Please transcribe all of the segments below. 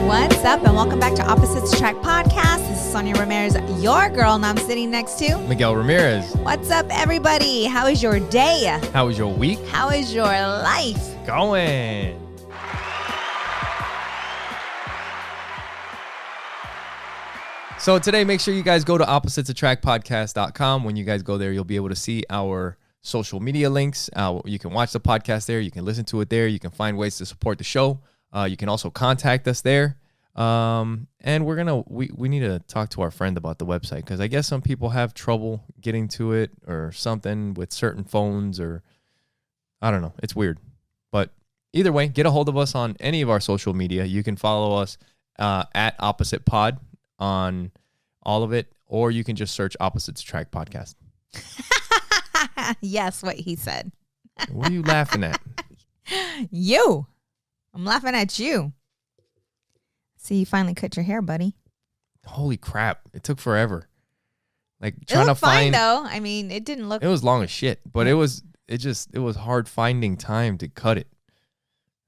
What's up, and welcome back to Opposites Attract Podcast. This is Sonia Ramirez, your girl, and I'm sitting next to Miguel Ramirez. What's up, everybody? How is your day? How was your week? How is your life? Going. So today, make sure you guys go to oppositesattractpodcast.com. When you guys go there, you'll be able to see our social media links. You can watch the podcast there. You can listen to it there. You can find ways to support the show. You can also contact us there. And we need to talk to our friend about the website, because I guess some people have trouble getting to it or something with certain phones, or I don't know. It's weird. But either way, get a hold of us on any of our social media. You can follow us at Opposite Pod on all of it, or you can just search Opposites Attract Podcast. Yes, what he said. What are you laughing at? You. I'm laughing at you. See, you finally cut your hair, buddy. Holy crap. It took forever. Like It trying to looked fine, find though. I mean, it didn't look. It was long as shit, but it was hard finding time to cut it.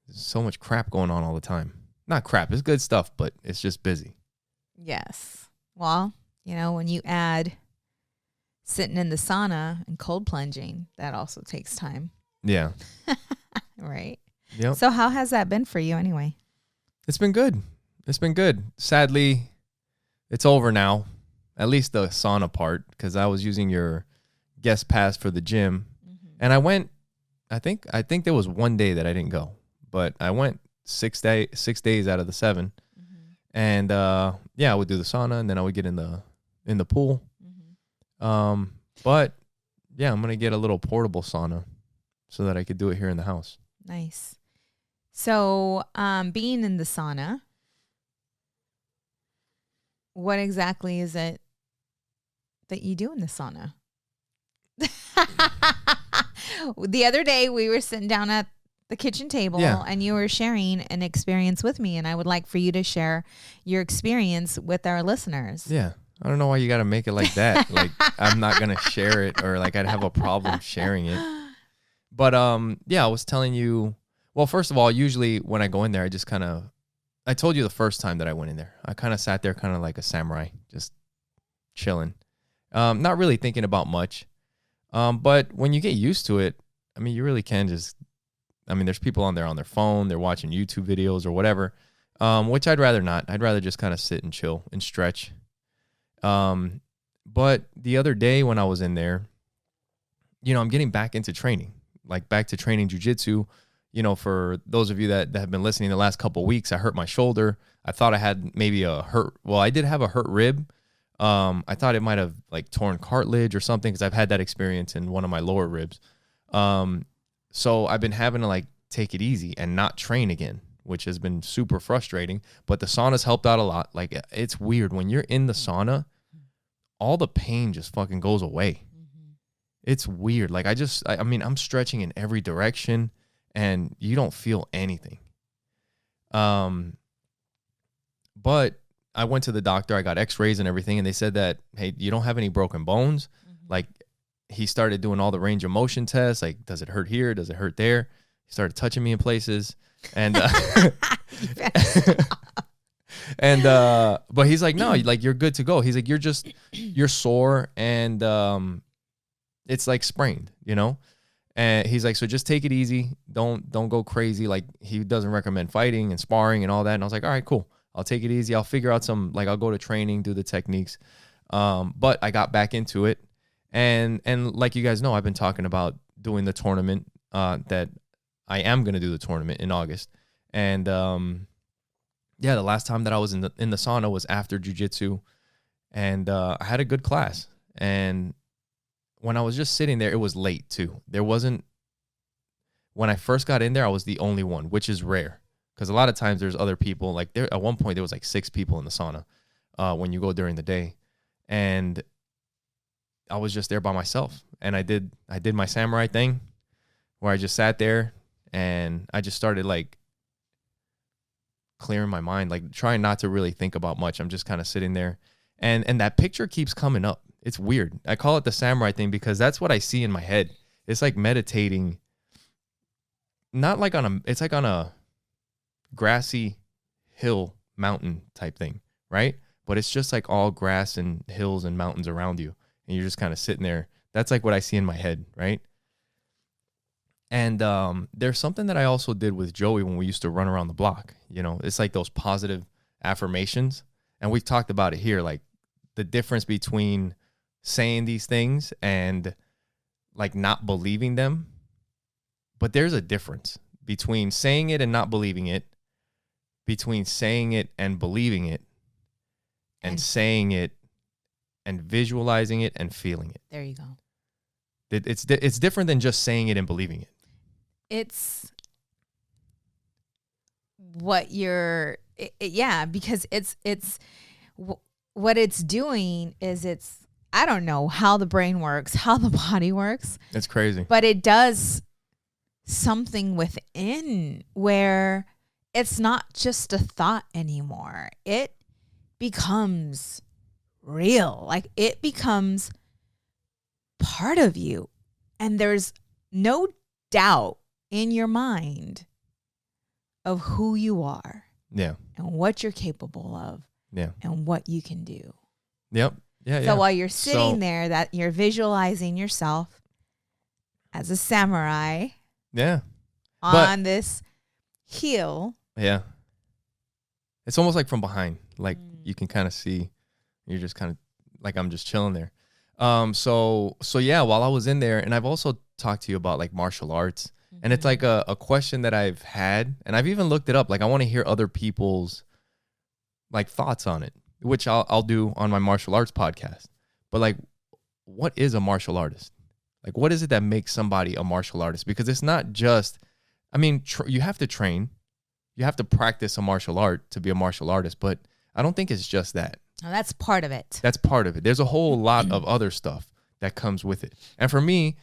There's so much crap going on all the time. Not crap, it's good stuff, but it's just busy. Yes. Well, when you add sitting in the sauna and cold plunging, that also takes time. Yeah. Right. Yep. So how has that been for you anyway? It's been good. Sadly, it's over now. At least the sauna part, because I was using your guest pass for the gym. Mm-hmm. And I went, I think there was one day that I didn't go, but I went 6 days out of the 7. Mm-hmm. And I would do the sauna, and then I would get in the pool. Mm-hmm. But yeah, I'm going to get a little portable sauna so that I could do it here in the house. Nice. So, being in the sauna, what exactly is it that you do in the sauna? The other day we were sitting down at the kitchen table, and you were sharing an experience with me, and I would like for you to share your experience with our listeners. Yeah. I don't know why you got to make it like that. Like I'm not going to share it, or like I'd have a problem sharing it. But I was telling you, well, first of all, usually when I go in there, I told you the first time that I went in there, I kind of sat there kind of like a samurai, just chilling, not really thinking about much. But when you get used to it, I mean, you really can there's people on there on their phone, they're watching YouTube videos or whatever, which I'd rather not. I'd rather just kind of sit and chill and stretch. But the other day when I was in there, I'm getting back into training, like back to training jiu-jitsu. For those of you that have been listening the last couple of weeks, I hurt my shoulder. I thought I had maybe I did have a hurt rib. I thought it might have like torn cartilage or something, because I've had that experience in one of my lower ribs. So I've been having to like take it easy and not train again, which has been super frustrating. But the sauna's helped out a lot. Like, it's weird when you're in the sauna, all the pain just fucking goes away. Mm-hmm. It's weird. Like I'm stretching in every direction, and you don't feel anything. But I went to the doctor, I got x-rays and everything, and they said that, hey, you don't have any broken bones. Mm-hmm. Like, he started doing all the range of motion tests. Like, does it hurt here? Does it hurt there? He started touching me in places. And, but he's like, no, like, you're good to go. He's like, you're sore, and, it's like sprained, And he's like, so just take it easy. Don't go crazy. Like, he doesn't recommend fighting and sparring and all that. And I was like, all right, cool. I'll take it easy. I'll figure out I'll go to training, do the techniques. But I got back into it. And like you guys know, I've been talking about doing the tournament, that I am going to do the tournament in August. And, the last time that I was in the sauna was after jiu-jitsu, and, I had a good class. And when I was just sitting there, it was late too. When I first got in there, I was the only one, which is rare, because a lot of times there's other people. Like, at one point there was like 6 people in the sauna, when you go during the day, and I was just there by myself. And I did my samurai thing, where I just sat there and I just started like clearing my mind, like trying not to really think about much. I'm just kind of sitting there, and that picture keeps coming up. It's weird. I call it the samurai thing because that's what I see in my head. It's like meditating, not like it's like on a grassy hill mountain type thing, right? But it's just like all grass and hills and mountains around you. And you're just kind of sitting there. That's like what I see in my head, right? And there's something that I also did with Joey when we used to run around the block. You know, it's like those positive affirmations. And we've talked about it here, like the difference between saying these things and like not believing them. But there's a difference between saying it and not believing it, between saying it and believing it, and saying it and visualizing it and feeling it. There you go. It's different than just saying it and believing it. It's what you're, because it's what it's doing is I don't know how the brain works, how the body works. It's crazy. But it does something within where it's not just a thought anymore. It becomes real. Like it becomes part of you. And there's no doubt in your mind of who you are. Yeah. And what you're capable of. Yeah. And what you can do. Yep. Yeah. So while you're sitting there, that you're visualizing yourself as a samurai. Yeah. On this hill. Yeah. It's almost like from behind. Like you can kind of see, you're just kind of like, I'm just chilling there. So yeah, while I was in there, and I've also talked to you about like martial arts, and it's like a question that I've had, and I've even looked it up. Like I want to hear other people's like thoughts on it, which I'll do on my martial arts podcast. But like, what is a martial artist? Like, what is it that makes somebody a martial artist? Because it's not just, I mean, you have to train, you have to practice a martial art to be a martial artist, but I don't think it's just that. No, that's part of it. That's part of it. There's a whole lot of other stuff that comes with it. And for me,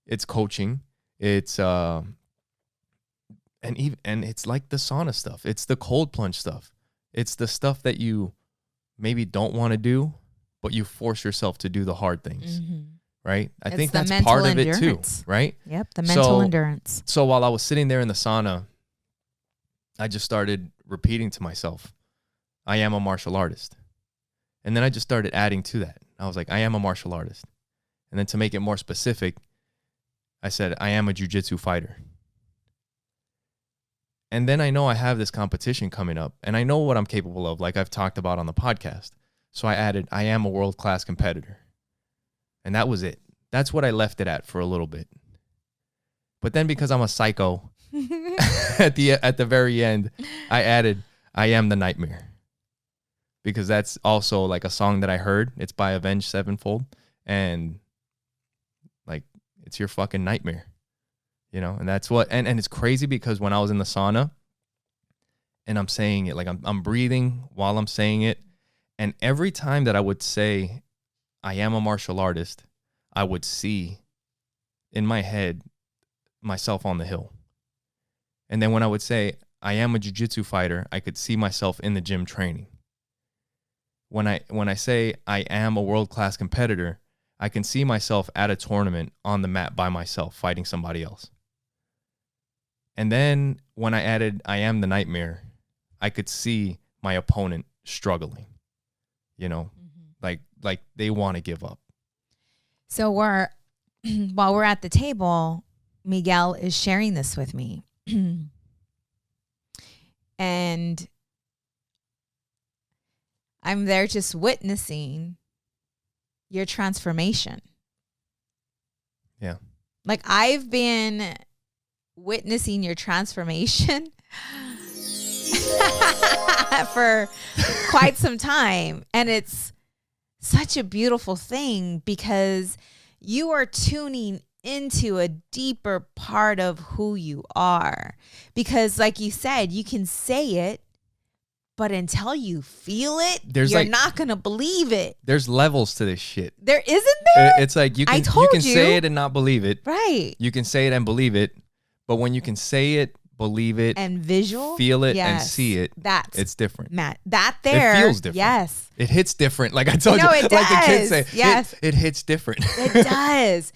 it's coaching. It's and it's like the sauna stuff. It's the cold plunge stuff. It's the stuff that you maybe don't want to do, but you force yourself to do the hard things. Right? I think that's part of it too, right? Yep, the mental endurance. So while I was sitting there in the sauna, I just started repeating to myself, I am a martial artist. And then I just started adding to that. I was like, I am a martial artist. And then to make it more specific, I said, I am a jiu-jitsu fighter. And then I know I have this competition coming up, and I know what I'm capable of, like I've talked about on the podcast. So I added, I am a world-class competitor. And that was it. That's what I left it at for a little bit. But then because I'm a psycho, at the very end, I added, I am the nightmare. Because that's also like a song that I heard. It's by Avenged Sevenfold. And like, it's your fucking nightmare. You know, and that's what, and it's crazy because when I was in the sauna and I'm saying it, like I'm breathing while I'm saying it. And every time that I would say, I am a martial artist, I would see in my head myself on the hill. And then when I would say, I am a jiu-jitsu fighter, I could see myself in the gym training. When I say I am a world-class competitor, I can see myself at a tournament on the mat by myself fighting somebody else. And then when I added I am the nightmare, I could see my opponent struggling. You know, like they want to give up. So while we're at the table, Miguel is sharing this with me. And I'm there just witnessing your transformation. Yeah. Like I've been witnessing your transformation for quite some time. And it's such a beautiful thing because you are tuning into a deeper part of who you are. Because like you said, you can say it, but until you feel it, you're not going to believe it. There's levels to this shit. There isn't there? It's like you can say it and not believe it. Right. You can say it and believe it. But when you can say it, believe it, and feel it, and see it, it's different. Matt, that there. It feels different. Yes. It hits different. Like I told you, it like does. the kids say, yes. it hits different. It does.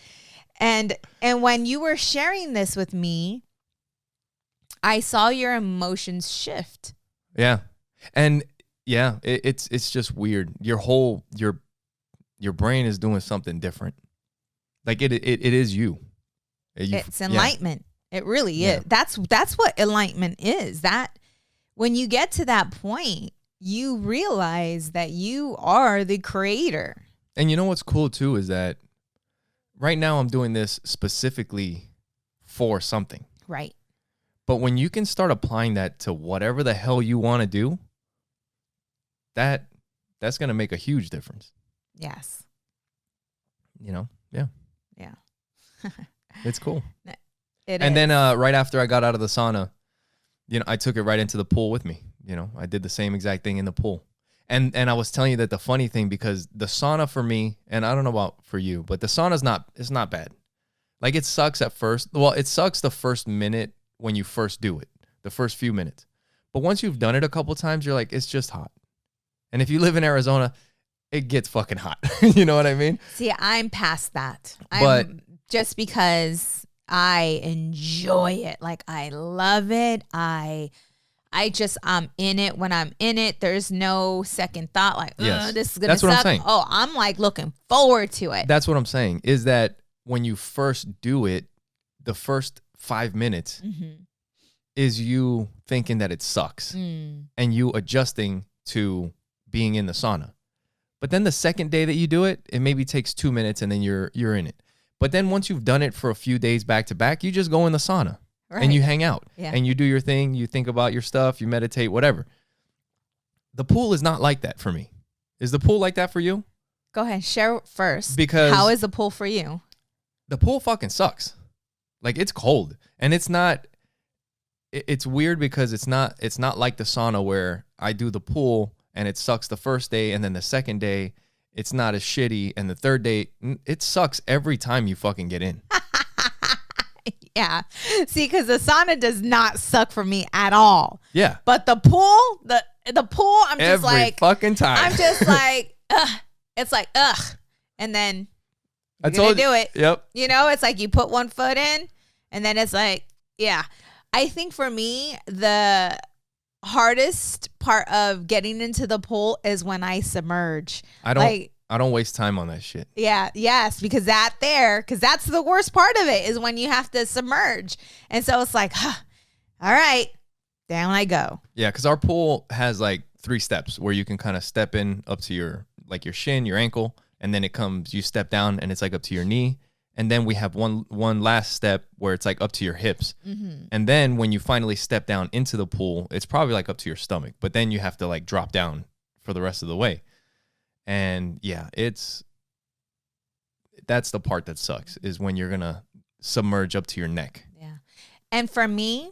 And when you were sharing this with me, I saw your emotions shift. Yeah. And yeah, it's just weird. Your brain is doing something different. Like it is you. It's enlightenment. It really is. That's what enlightenment is. That when you get to that point, you realize that you are the creator. And you know what's cool too is that right now I'm doing this specifically for something. Right. But when you can start applying that to whatever the hell you want to do, that's going to make a huge difference. Yes. You know? Yeah. Yeah. It's cool. It and is. then right after I got out of the sauna, I took it right into the pool with me. I did the same exact thing in the pool. And I was telling you that the funny thing, because the sauna for me, and I don't know about for you, but the sauna's it's not bad. Like it sucks at first. Well, it sucks the first minute when you first do it, the first few minutes. But once you've done it a couple times, you're like, it's just hot. And if you live in Arizona, it gets fucking hot. You know what I mean? See, I'm past that. I'm just because I enjoy it. Like I love it. I'm in it when I'm in it. There's no second thought like, yes. This is going to suck. What I'm saying. Oh, I'm like looking forward to it. That's what I'm saying is that when you first do it, the first 5 minutes is you thinking that it sucks and you adjusting to being in the sauna. But then the second day that you do it, it maybe takes 2 minutes and then you're in it. But then once you've done it for a few days back to back, you just go in the sauna. Right. And you hang out and you do your thing. You think about your stuff, you meditate, whatever. The pool is not like that for me. Is the pool like that for you? Go ahead. Share first. Because how is the pool for you? The pool fucking sucks. Like it's cold and it's not, it's weird because it's not like the sauna where I do the pool and it sucks the first day. And then the second day it's not as shitty. And the third day it sucks every time you fucking get in. Yeah. See, because the sauna does not suck for me at all. Yeah. But the pool, the pool, I'm just every like fucking time. I'm just like, ugh. It's like, ugh. And then you're gonna do it. Yep. It's like you put one foot in and then it's like, yeah. I think for me, the hardest part of getting into the pool is when I submerge. I don't waste time on that shit. Yeah, yes, because that's the worst part of it is when you have to submerge. And so it's like, all right, down I go. Yeah, because our pool has like 3 steps where you can kind of step in up to your shin, your ankle, and then you step down and it's like up to your knee. And then we have one last step where it's like up to your hips. Mm-hmm. And then when you finally step down into the pool, it's probably like up to your stomach. But then you have to like drop down for the rest of the way. And yeah, that's the part that sucks is when you're going to submerge up to your neck. Yeah. And for me,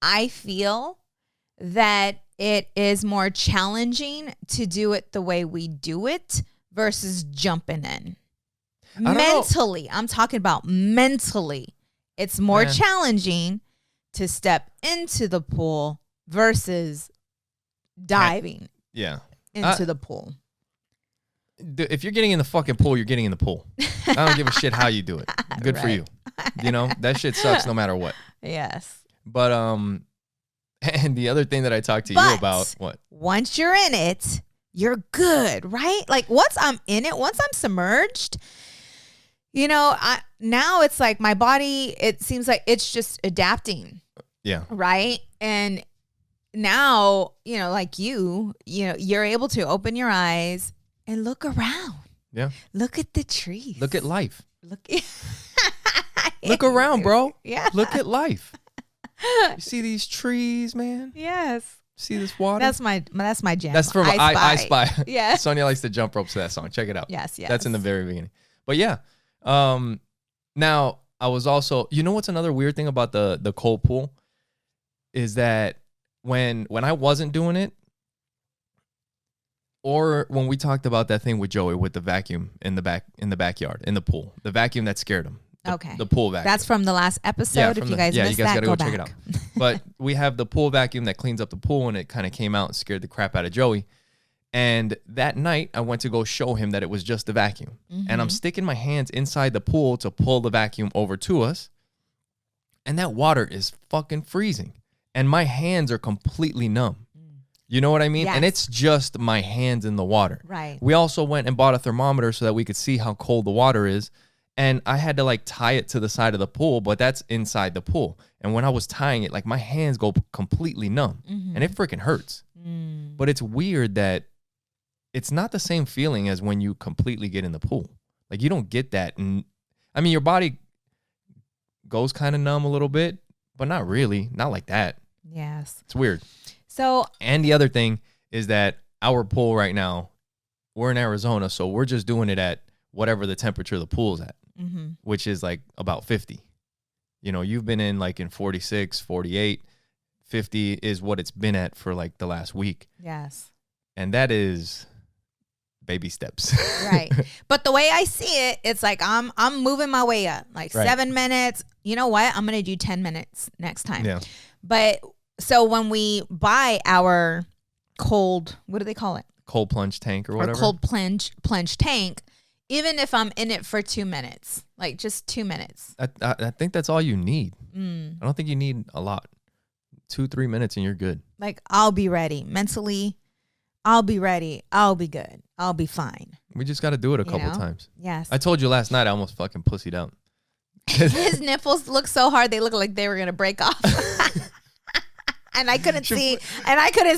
I feel that it is more challenging to do it the way we do it versus jumping in. Mentally, I'm talking about mentally. It's more challenging to step into the pool versus diving into the pool. If you're getting in the fucking pool, you're getting in the pool. I don't give a shit how you do it. Good for you. That shit sucks no matter what. Yes. But and the other thing that I talked to you about, what? Once you're in it, you're good, right? Like once I'm in it, once I'm submerged, now it's like my body, it seems like it's just adapting. Yeah. Right? And now, like you're able to open your eyes and look around. Yeah. Look at the trees. Look at life. Look around, bro. Yeah. Look at life. You see these trees, man? Yes. See this water? That's my jam. That's from I Spy. Yeah. Sonia likes to jump ropes to that song. Check it out. Yes. That's in the very beginning. But yeah. Now I was also, what's another weird thing about the cold pool is that when I wasn't doing it, or when we talked about that thing with Joey with the vacuum in the backyard, in the pool, the vacuum that scared him. The pool vacuum. That's from the last episode. If you guys missed that, gotta go check it out. But we have the pool vacuum that cleans up the pool, and it kind of came out and scared the crap out of Joey. And that night, I went to go show him that it was just the vacuum. Mm-hmm. And I'm sticking my hands inside the pool to pull the vacuum over to us. And that water is fucking freezing. And my hands are completely numb. You know what I mean? Yes. And it's just my hands in the water. Right. We also went and bought a thermometer so that we could see how cold the water is. And I had to like tie it to the side of the pool, but that's inside the pool. And when I was tying it, like my hands go completely numb and it freaking hurts. But it's weird that it's not the same feeling as when you completely get in the pool. Like you don't get that. And I mean, your body goes kind of numb a little bit, but not really. Not like that. Yes. It's weird. So, and the other thing is that our pool right now, we're in Arizona, so we're just doing it at whatever the temperature of the pool's at, which is like about 50. You know, you've been in like in 46, 48, 50 is what it's been at for like the last week. yes. And that is baby steps. Right. But the way I see it, it's like I'm moving my way up. Like Right. 7 minutes. You know what? I'm going to do 10 minutes next time. Yeah. But so when we buy our cold, what do they call it? Cold plunge tank or Or whatever. cold plunge tank, even if I'm in it for 2 minutes, like just 2 minutes. I think that's all you need. Mm. I don't think you need a lot. 2-3 minutes and you're good. Like I'll be ready mentally. I'll be ready. I'll be good. I'll be fine. We just got to do it a You couple know? times. Yes. I told you last night I almost fucking pussied out. His nipples look so hard; they look like they were gonna break off. And I couldn't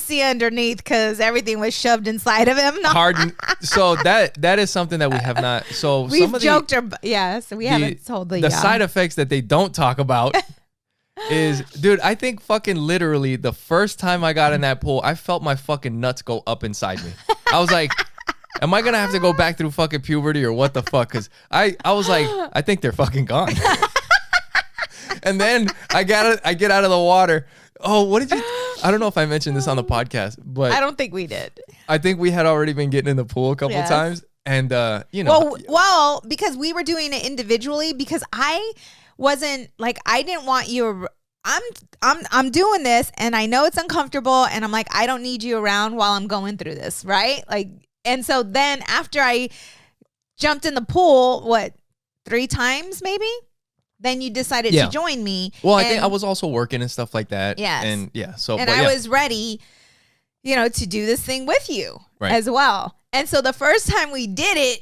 see underneath because everything was shoved inside of him. No. Hard. So that is something that we have not. So We've some of joked, so we haven't told the side effects that they don't talk about is, dude, I think fucking literally the first time I got in that pool, I felt my fucking nuts go up inside me. I was like, am I gonna have to go back through fucking puberty or what the fuck? Because I was like, I think they're fucking gone. And then I get out of the water. Oh, what did you? I don't know if I mentioned this on the podcast, but I don't think we did. I think we had already been getting in the pool a couple of times, and you know, well, because we were doing it individually. Because I wasn't like I didn't want you. I'm doing this, and I know it's uncomfortable, and I'm like I don't need you around while I'm going through this, right? Like, and so then after I jumped in the pool, 3 times maybe? Then you decided to join me. Well, I think I was also working and stuff like that. Yes. And yeah, so and I was ready, to do this thing with you as well. And so the first time we did it,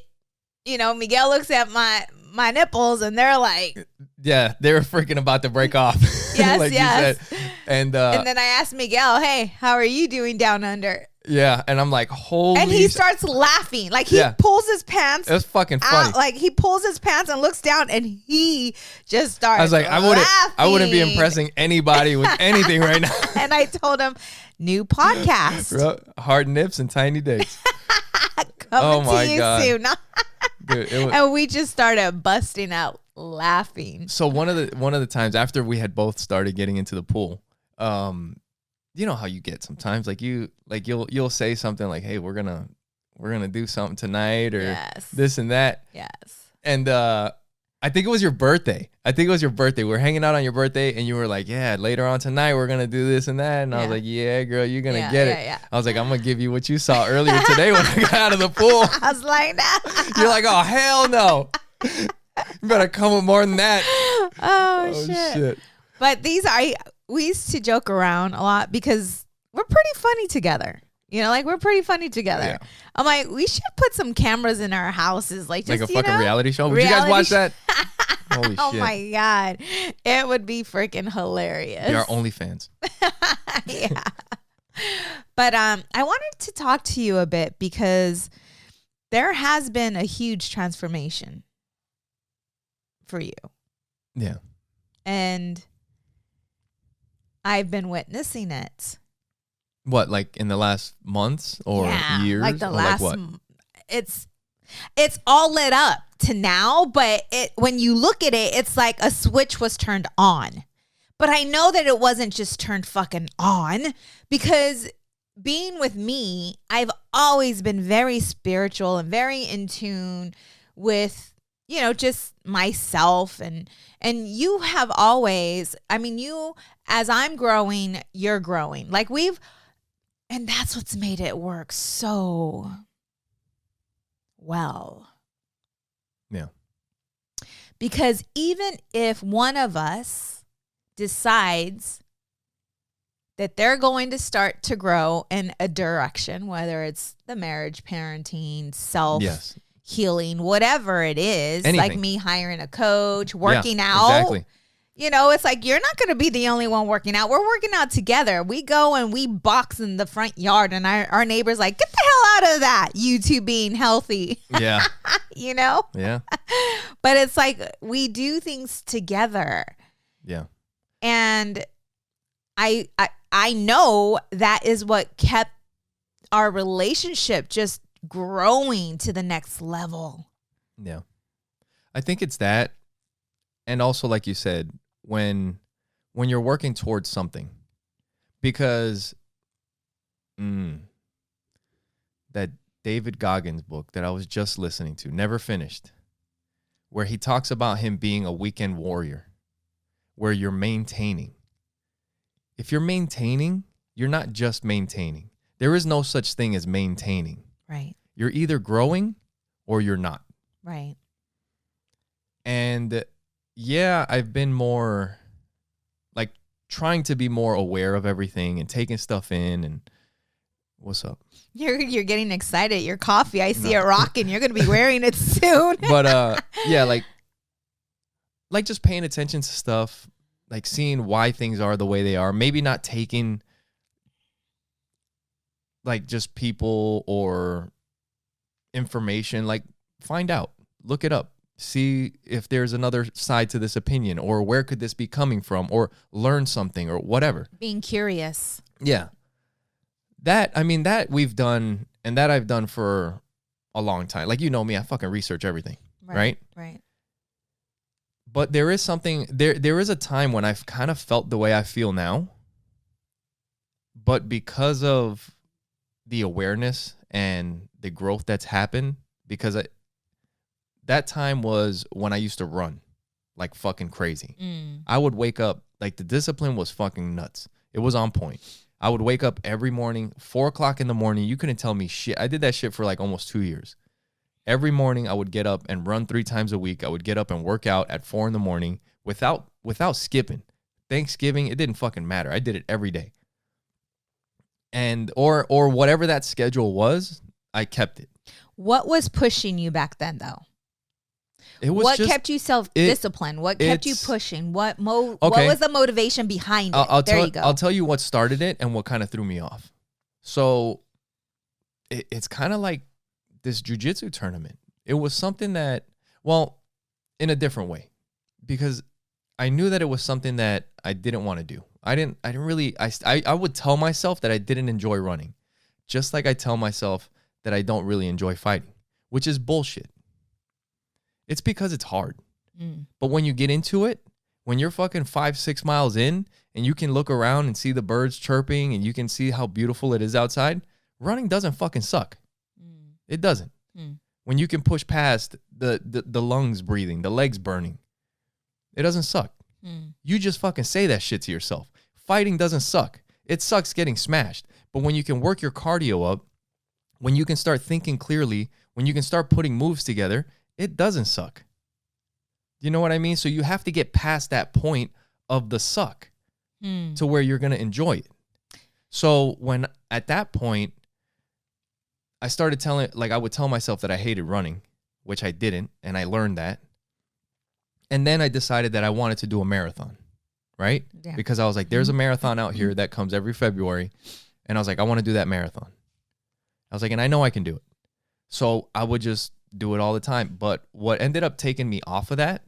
Miguel looks at my nipples and they're like, yeah, they were freaking about to break off. Yes, like yes. You said. And then I asked Miguel, hey, how are you doing down under? Yeah, and I'm like, holy. And he starts laughing. Like he pulls his pants. It was fucking funny. Out, like he pulls his pants and looks down and he just starts I was like, laughing. I wouldn't be impressing anybody with anything right now. And I told him, new podcast. Hard nips and tiny dicks. Coming to you soon. Dude, and we just started busting out laughing. So one of the times after we had both started getting into the pool, you know how you get sometimes, like you'll say something like, hey, we're gonna do something tonight or this and that. Yes. And I think it was your birthday. We're hanging out on your birthday and you were like, yeah, later on tonight we're gonna do this and that. And I was like, yeah, girl, you're gonna get it. Yeah. I was like, I'm gonna give you what you saw earlier today when I got out of the pool. I was like, no. You're like, oh hell no. You better come with more than that. Oh shit. But we used to joke around a lot because we're pretty funny together. We're pretty funny together. Yeah. I'm like, we should put some cameras in our houses. Like a fucking reality show. Would you guys watch that? Holy oh shit. my God. It would be freaking hilarious. They are OnlyFans. Yeah. But I wanted to talk to you a bit because there has been a huge transformation for you. Yeah. And I've been witnessing it. What, like in the last months or years? Like the or last, like what? It's all lit up to now, but when you look at it, it's like a switch was turned on. But I know that it wasn't just turned fucking on because being with me, I've always been very spiritual and very in tune with, just myself and you have always, you, as I'm growing, you're growing. And that's what's made it work so well. Yeah. Because even if one of us decides that they're going to start to grow in a direction, whether it's the marriage, parenting, self Yes. healing, whatever it is, Anything. like me hiring a coach, working Yeah, out. exactly. You know, it's like, you're not going to be the only one working out. We're working out together. We go and we box in the front yard, and our neighbor's like, get the hell out of that, you two being healthy. Yeah. You know? Yeah. But it's like, we do things together. Yeah. And I know that is what kept our relationship just growing to the next level. Yeah. I think it's that. And also, like you said, when you're working towards something, because that David Goggins book that I was just listening to, never finished, where he talks about him being a weekend warrior, where you're maintaining. If you're maintaining, you're not just maintaining. There is no such thing as maintaining. Right. You're either growing or you're not. Right. And yeah, I've been more like trying to be more aware of everything and taking stuff in. And what's up? You're getting excited. Your coffee, I see it rocking. You're going to be wearing it soon. But yeah, like just paying attention to stuff, like seeing why things are the way they are. Maybe not taking like just people or information. Like find out, look it up. See if there's another side to this opinion, or where could this be coming from, or learn something or whatever. Being curious. Yeah. That we've done, and that I've done for a long time. Like, you know me, I fucking research everything. Right. But there is something, there is a time when I've kind of felt the way I feel now. But because of the awareness and the growth that's happened, because that time was when I used to run like fucking crazy. I would wake up, like the discipline was fucking nuts. It was on point. I would wake up every morning, 4:00 in the morning. You couldn't tell me shit. I did that shit for like almost 2 years. Every morning I would get up and run 3 times a week. I would get up and work out at 4 a.m. without skipping. Thanksgiving, it didn't fucking matter. I did it every day. And or whatever that schedule was, I kept it. What was pushing you back then, though? What kept you self-disciplined? What kept you pushing? What was the motivation behind it? There you go. I'll tell you what started it and what kind of threw me off. So it's kind of like this jiu-jitsu tournament. It was something that, well, in a different way, because I knew that it was something that I didn't want to do. I would tell myself that I didn't enjoy running, just like I tell myself that I don't really enjoy fighting, which is bullshit. It's because it's hard. But when you get into it, when you're fucking 5-6 miles in and you can look around and see the birds chirping and you can see how beautiful it is outside, running doesn't fucking suck. It doesn't. When you can push past the lungs breathing, the legs burning, it doesn't suck. You just fucking say that shit to yourself. Fighting doesn't suck. It sucks getting smashed. But when you can work your cardio up, when you can start thinking clearly, when you can start putting moves together, it doesn't suck. You know what I mean? So you have to get past that point of the suck to where you're going to enjoy it. So when at that point, I started I would tell myself that I hated running, which I didn't, and I learned that. And then I decided that I wanted to do a marathon, right? Yeah. Because I was like, there's a marathon out here that comes every February. And I was like, I want to do that marathon. I was like, and I know I can do it. So I would just do it all the time. But what ended up taking me off of that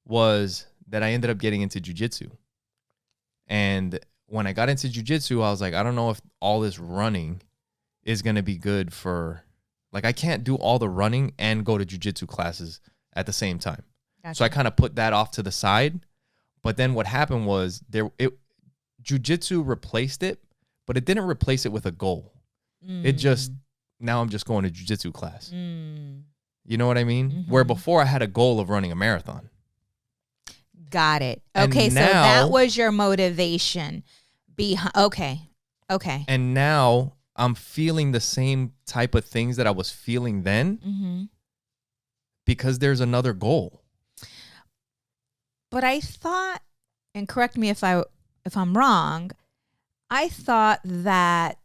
was that I ended up getting into jiu-jitsu. And when I got into jiu-jitsu, I was like, I don't know if all this running is going to be good for, like, I can't do all the running and go to jiu-jitsu classes at the same time. Gotcha. So I kind of put that off to the side. But then what happened was jiu-jitsu replaced it, but it didn't replace it with a goal. It just, now I'm just going to jiu-jitsu class. You know what I mean? Where before I had a goal of running a marathon. Got it. Okay, so that was your motivation. Okay. And now I'm feeling the same type of things that I was feeling then because there's another goal. But I thought, and correct me if I'm wrong, I thought that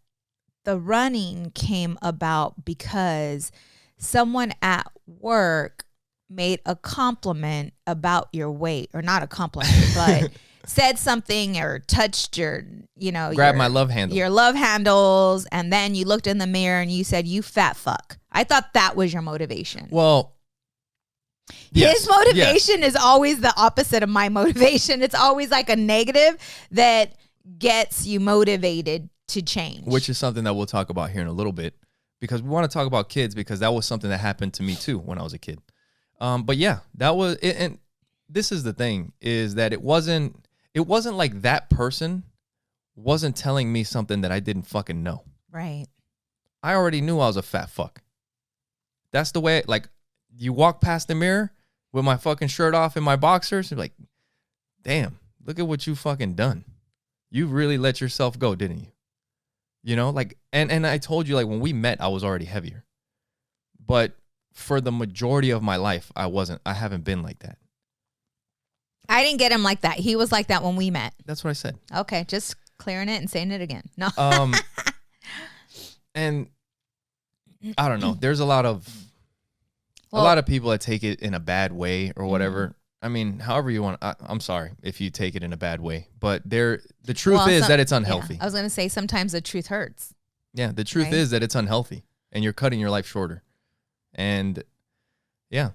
the running came about because someone at work made a compliment about your weight, or not a compliment, but said something or touched your, Grab my love handle. Your love handles, and then you looked in the mirror and you said, "You fat fuck." I thought that was your motivation. Well, his motivation is always the opposite of my motivation. It's always like a negative that gets you motivated to change. Which is something that we'll talk about here in a little bit, because we want to talk about kids, because that was something that happened to me too when I was a kid. But yeah, that was it. And this is the thing, is that it wasn't like that person wasn't telling me something that I didn't fucking know. Right. I already knew I was a fat fuck. That's the way, like, you walk past the mirror with my fucking shirt off and my boxers, you're like, damn, look at what you fucking done. You really let yourself go, didn't you? You know, like, and I told you, like, when we met, I was already heavier. But for the majority of my life, I haven't been like that. I didn't get him like that. He was like that when we met. That's what I said. Okay, just clearing it and saying it again. No. And I don't know. There's a lot of people that take it in a bad way or whatever. I mean, however you want. I'm sorry if you take it in a bad way, but the truth is that it's unhealthy. Yeah, I was going to say sometimes the truth hurts. Yeah, the truth is that it's unhealthy, and you're cutting your life shorter. And yeah.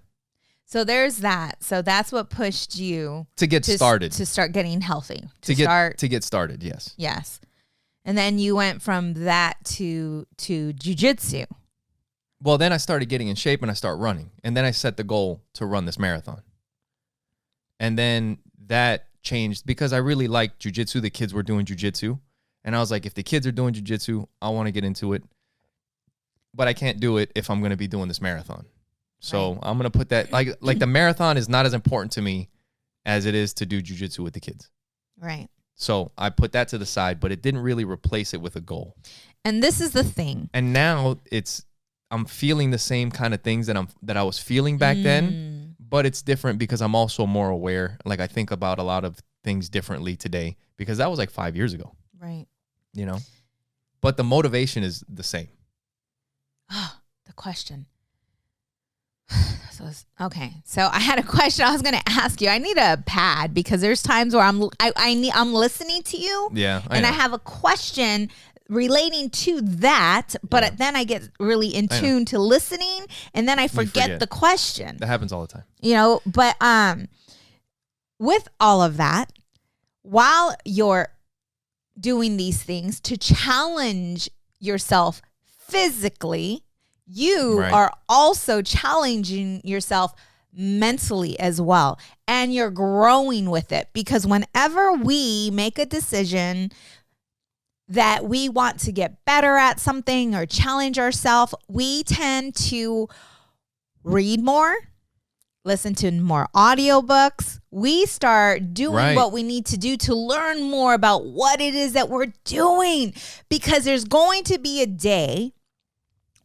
So there's that. So that's what pushed you to get started, to start getting healthy, to get started. Yes. Yes. And then you went from that to jiu-jitsu. Well, then I started getting in shape and I started running. And then I set the goal to run this marathon. And then that changed because I really liked jiu-jitsu. The kids were doing jiu-jitsu. And I was like, if the kids are doing jiu-jitsu, I want to get into it. But I can't do it if I'm going to be doing this marathon. So I'm going to put that, like the marathon is not as important to me as it is to do jiu-jitsu with the kids. Right. So I put that to the side, but it didn't really replace it with a goal. And this is the thing. And now I'm feeling the same kind of things that I was feeling back then, but it's different because I'm also more aware. Like, I think about a lot of things differently today because that was like 5 years ago. Right. You know, but the motivation is the same. Oh, the question. Okay, so I had a question I was going to ask you. I need a pad because there's times where I'm listening to you. Yeah, I have a question relating to that, but then I get really in tune to listening, and then I forget the question. That happens all the time. You know, but with all of that, while you're doing these things to challenge yourself physically, you are also challenging yourself mentally as well. And you're growing with it because whenever we make a decision that we want to get better at something or challenge ourselves, we tend to read more, listen to more audiobooks. We start doing what we need to do to learn more about what it is that we're doing, because there's going to be a day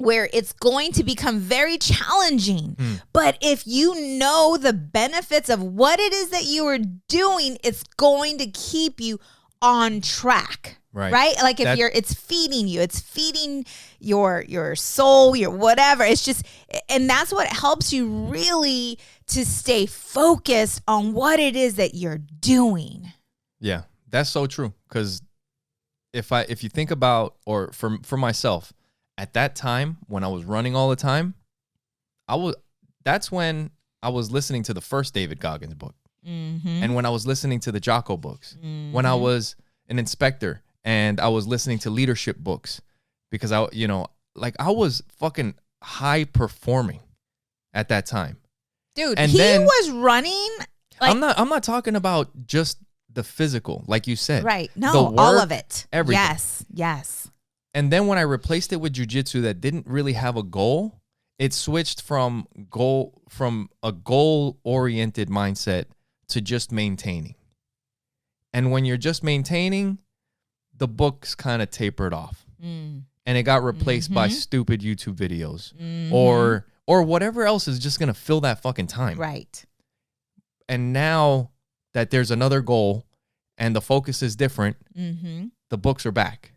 where it's going to become very challenging. But if you know the benefits of what it is that you are doing, it's going to keep you on track. Right? Like if it's feeding you, it's feeding your soul, your whatever. It's just, and that's what helps you really to stay focused on what it is that you're doing. Yeah, that's so true. Because if you think about, or for myself, at that time when I was running all the time, that's when I was listening to the first David Goggins book. And when I was listening to the Jocko books, when I was an inspector and I was listening to leadership books, because I was fucking high performing at that time. Dude, and he was running. Like, I'm not talking about just the physical, like you said. Right. No, the work, all of it. Everything. Yes. And then when I replaced it with jiu-jitsu that didn't really have a goal, it switched from a goal-oriented mindset to just maintaining. And when you're just maintaining, the books kind of tapered off. And it got replaced by stupid YouTube videos or whatever else is just going to fill that fucking time. Right. And now that there's another goal and the focus is different, the books are back.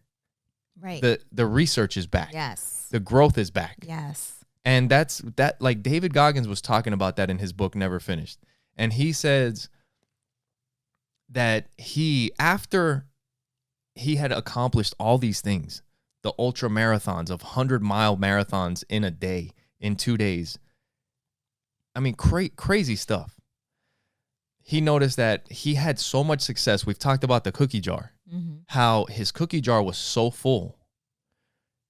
Right. The research is back. Yes. The growth is back. Yes. And that's like David Goggins was talking about that in his book Never Finished. And he says that after he had accomplished all these things, the ultra marathons of 100-mile marathons in a day, in 2 days. I mean, crazy stuff. He noticed that he had so much success. We've talked about the cookie jar, how his cookie jar was so full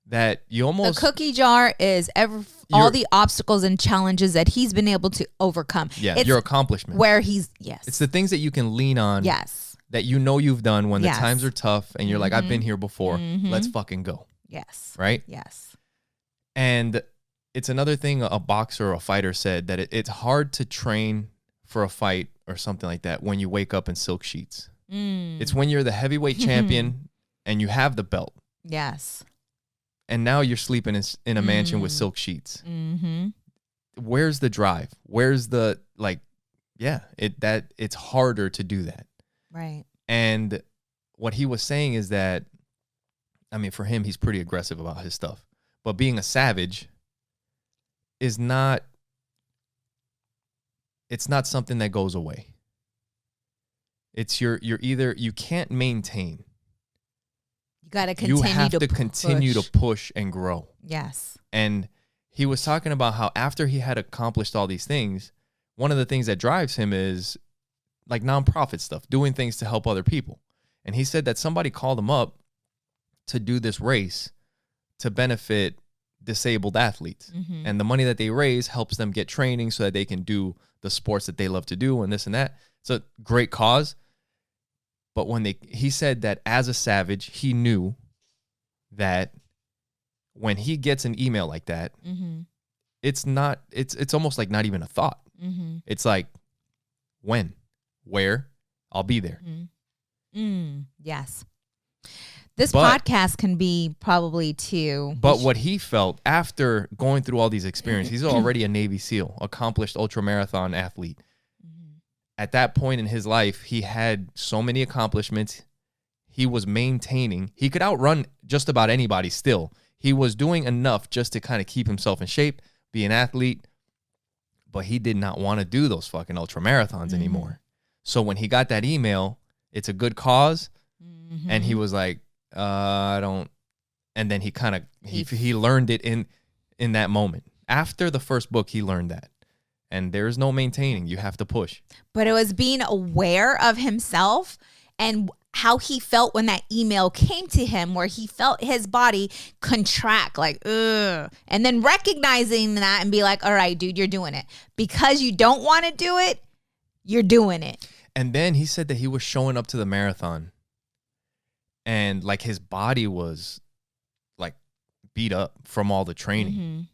that you almost... The cookie jar is all the obstacles and challenges that he's been able to overcome. Yeah, it's your accomplishment. Where he's, yes. It's the things that you can lean on. Yes. That you know you've done when the Yes. times are tough and you're like, I've been here before. Let's fucking go. Yes. Right? Yes. And it's another thing a boxer or a fighter said, that it's hard to train for a fight or something like that when you wake up in silk sheets. It's when you're the heavyweight champion and you have the belt. Yes. And now you're sleeping in a mansion with silk sheets. Where's the drive? Where's the, like, it's harder to do that. Right. And what he was saying is that, I mean, for him, he's pretty aggressive about his stuff. But being a savage is not, it's not something that goes away. It's you're either, you can't maintain. You got to continue You have to push. continue to push and grow. Yes. And he was talking about how after he had accomplished all these things, one of the things that drives him is like nonprofit stuff, doing things to help other people. And he said that somebody called him up to do this race to benefit disabled athletes. And the money that they raise helps them get training so that they can do the sports that they love to do and this and that. It's a great cause. But he said that as a savage, he knew that when he gets an email like that, it's almost like not even a thought. It's like, when, where, I'll be there. Yes. This podcast can be probably too. But what he felt after going through all these experiences, he's already a Navy SEAL, accomplished ultramarathon athlete. At that point in his life, he had so many accomplishments. He was maintaining. He could outrun just about anybody still. He was doing enough just to kind of keep himself in shape, be an athlete. But he did not want to do those fucking ultramarathons anymore. So when he got that email, it's a good cause. And he was like, I don't. And then he kind of, he learned it in that moment. After the first book, he learned that. And there's no maintaining. You have to push. But it was being aware of himself and how he felt when that email came to him, where he felt his body contract, like, ugh. And then recognizing that and be like, all right, dude, you're doing it. Because you don't want to do it, you're doing it. And then he said that he was showing up to the marathon and like his body was like beat up from all the training.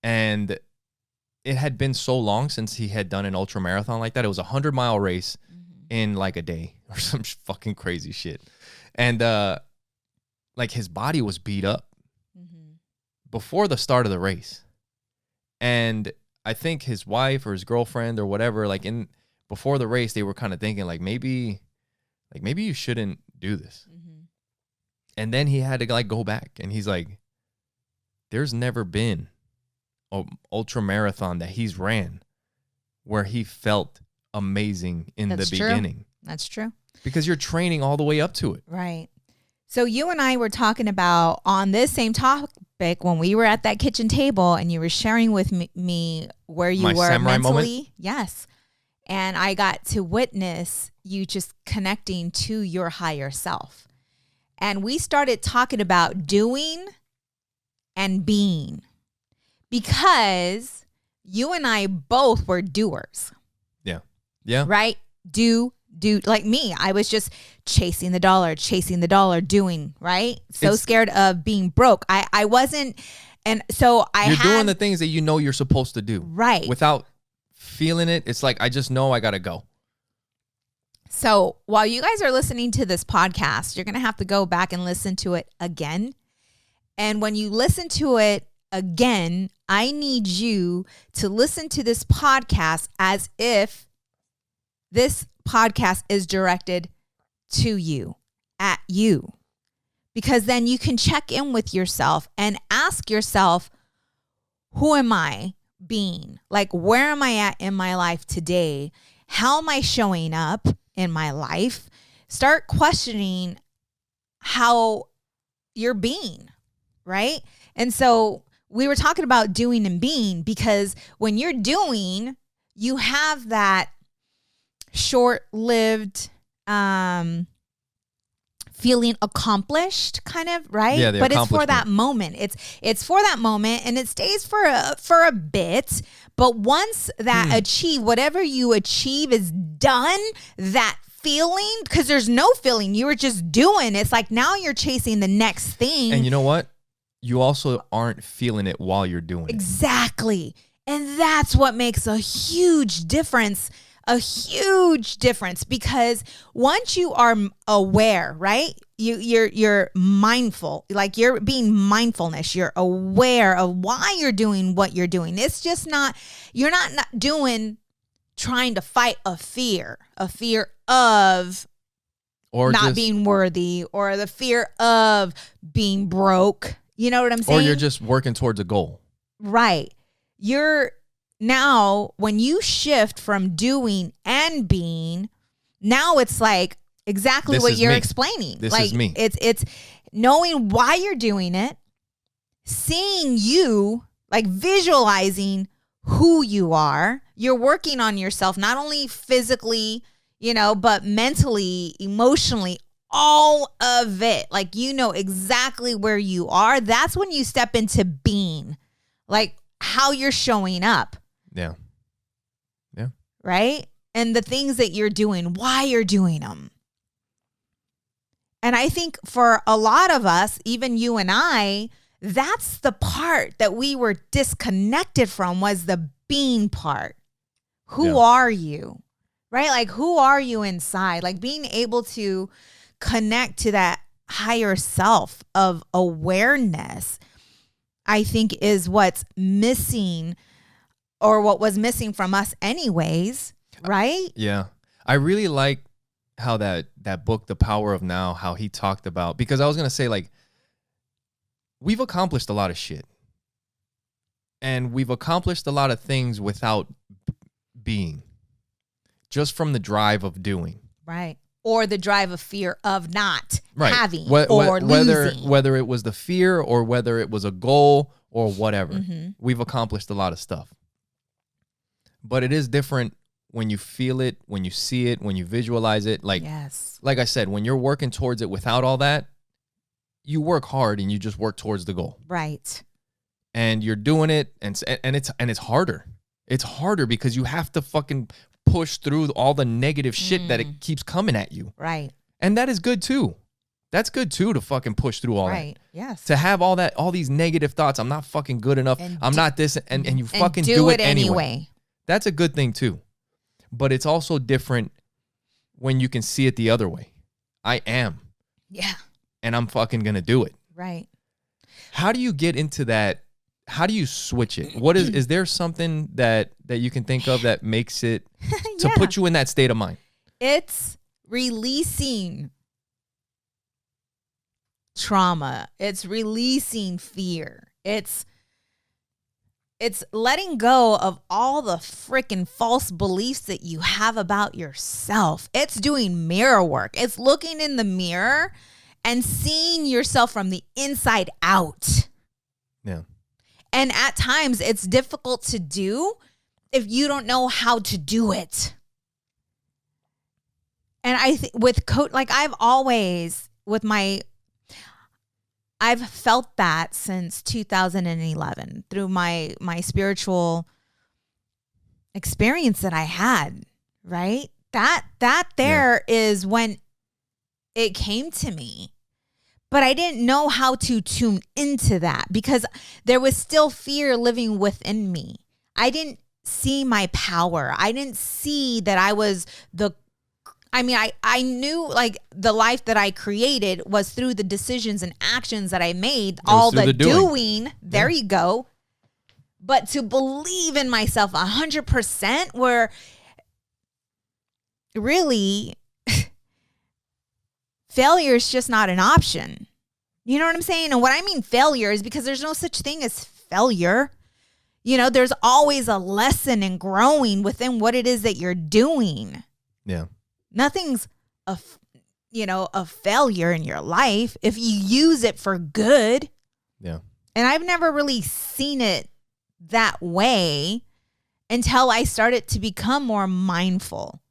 And it had been so long since he had done an ultra marathon like that. It was a 100-mile race in like a day or some fucking crazy shit. And like his body was beat up before the start of the race. And I think his wife or his girlfriend or whatever, like before the race, they were kind of thinking like maybe you shouldn't do this. And then he had to like go back and he's like, there's never been an ultra marathon that he's ran where he felt amazing in the beginning. That's true. Because you're training all the way up to it. Right. So you and I were talking about on this same topic when we were at that kitchen table and you were sharing with me where you were mentally. Moment? Yes. And I got to witness you just connecting to your higher self. And we started talking about doing and being, because you and I both were doers. Yeah. Yeah. Right? Do like me. I was just chasing the dollar, doing, right? So scared of being broke. I wasn't. And so you're doing the things that you know you're supposed to do. Right. Without feeling it. It's like, I just know I got to go. So while you guys are listening to this podcast, you're going to have to go back and listen to it again. And when you listen to it again, I need you to listen to this podcast as if this podcast is directed to you, at you, because then you can check in with yourself and ask yourself, who am I being? Like, where am I at in my life today? How am I showing up in my life? Start questioning how you're being, right? And so we were talking about doing and being, because when you're doing, you have that short-lived feeling accomplished, kind of, right? Yeah, the but it's for accomplishment. that moment. It's for that moment, and it stays for a bit. But once that achieve, whatever you achieve is done, that feeling, because there's no feeling, you were just doing. It's like now you're chasing the next thing. And you know what? You also aren't feeling it while you're doing it. Exactly. And that's what makes a huge difference. A huge difference, because once you are aware, right? You're mindful, like you're being mindfulness. You're aware of why you're doing what you're doing. It's just not, you're not doing, trying to fight a fear of Or not just being worthy, or the fear of being broke. You know what I'm saying? Or you're just working towards a goal. Right. You're now, when you shift from doing and being, now it's like exactly This what is you're me. explaining. This like, is me. It's knowing why you're doing it, seeing you, like visualizing who you are. You're working on yourself, not only physically, but mentally, emotionally, all of it. Like, you know exactly where you are. That's when you step into being, like how you're showing up. Yeah. Yeah. Right? And the things that you're doing, why you're doing them. And I think for a lot of us, even you and I, that's the part that we were disconnected from, was the being part. Who are you? Right? Like, who are you inside? Like, being able to connect to that higher self of awareness, I think, is what's missing, or what was missing from us anyways, right? Yeah. I really like how that book, The Power of Now, how he talked about, because I was going to say, like, we've accomplished a lot of shit. And we've accomplished a lot of things without being, just from the drive of doing. Right. Or the drive of fear of not Right. having or losing. Whether it was the fear or whether it was a goal or whatever, we've accomplished a lot of stuff. But it is different when you feel it, when you see it, when you visualize it. Like, yes. Like I said, when you're working towards it without all that, you work hard and you just work towards the goal. Right. And you're doing it, and it's harder. It's harder because you have to fucking push through all the negative shit that it keeps coming at you. Right. And that is good too. That's good too, to fucking push through all right. that. Yes. To have all these negative thoughts. I'm not fucking good enough. I'm not this, and you fucking do it anyway. That's a good thing too. But it's also different when you can see it the other way. I am. Yeah. And I'm fucking gonna do it. Right. How do you get into that? How do you switch it? What is there something that you can think of that makes it to put you in that state of mind? It's releasing trauma. It's releasing fear. It's letting go of all the freaking false beliefs that you have about yourself. It's doing mirror work. It's looking in the mirror and seeing yourself from the inside out. Yeah. And at times it's difficult to do if you don't know how to do it. And I think with like I've felt that since 2011 through my spiritual experience that I had, right? That there is when it came to me. But I didn't know how to tune into that because there was still fear living within me. I didn't see my power. I didn't see that I was I knew like the life that I created was through the decisions and actions that I made, all the doing. There you go. But to believe in myself 100% where really failure is just not an option. You know what I'm saying? And what I mean failure is because there's no such thing as failure. You know, there's always a lesson and growing within what it is that you're doing. Yeah. Nothing's a failure in your life if you use it for good. Yeah. And I've never really seen it that way until I started to become more mindful,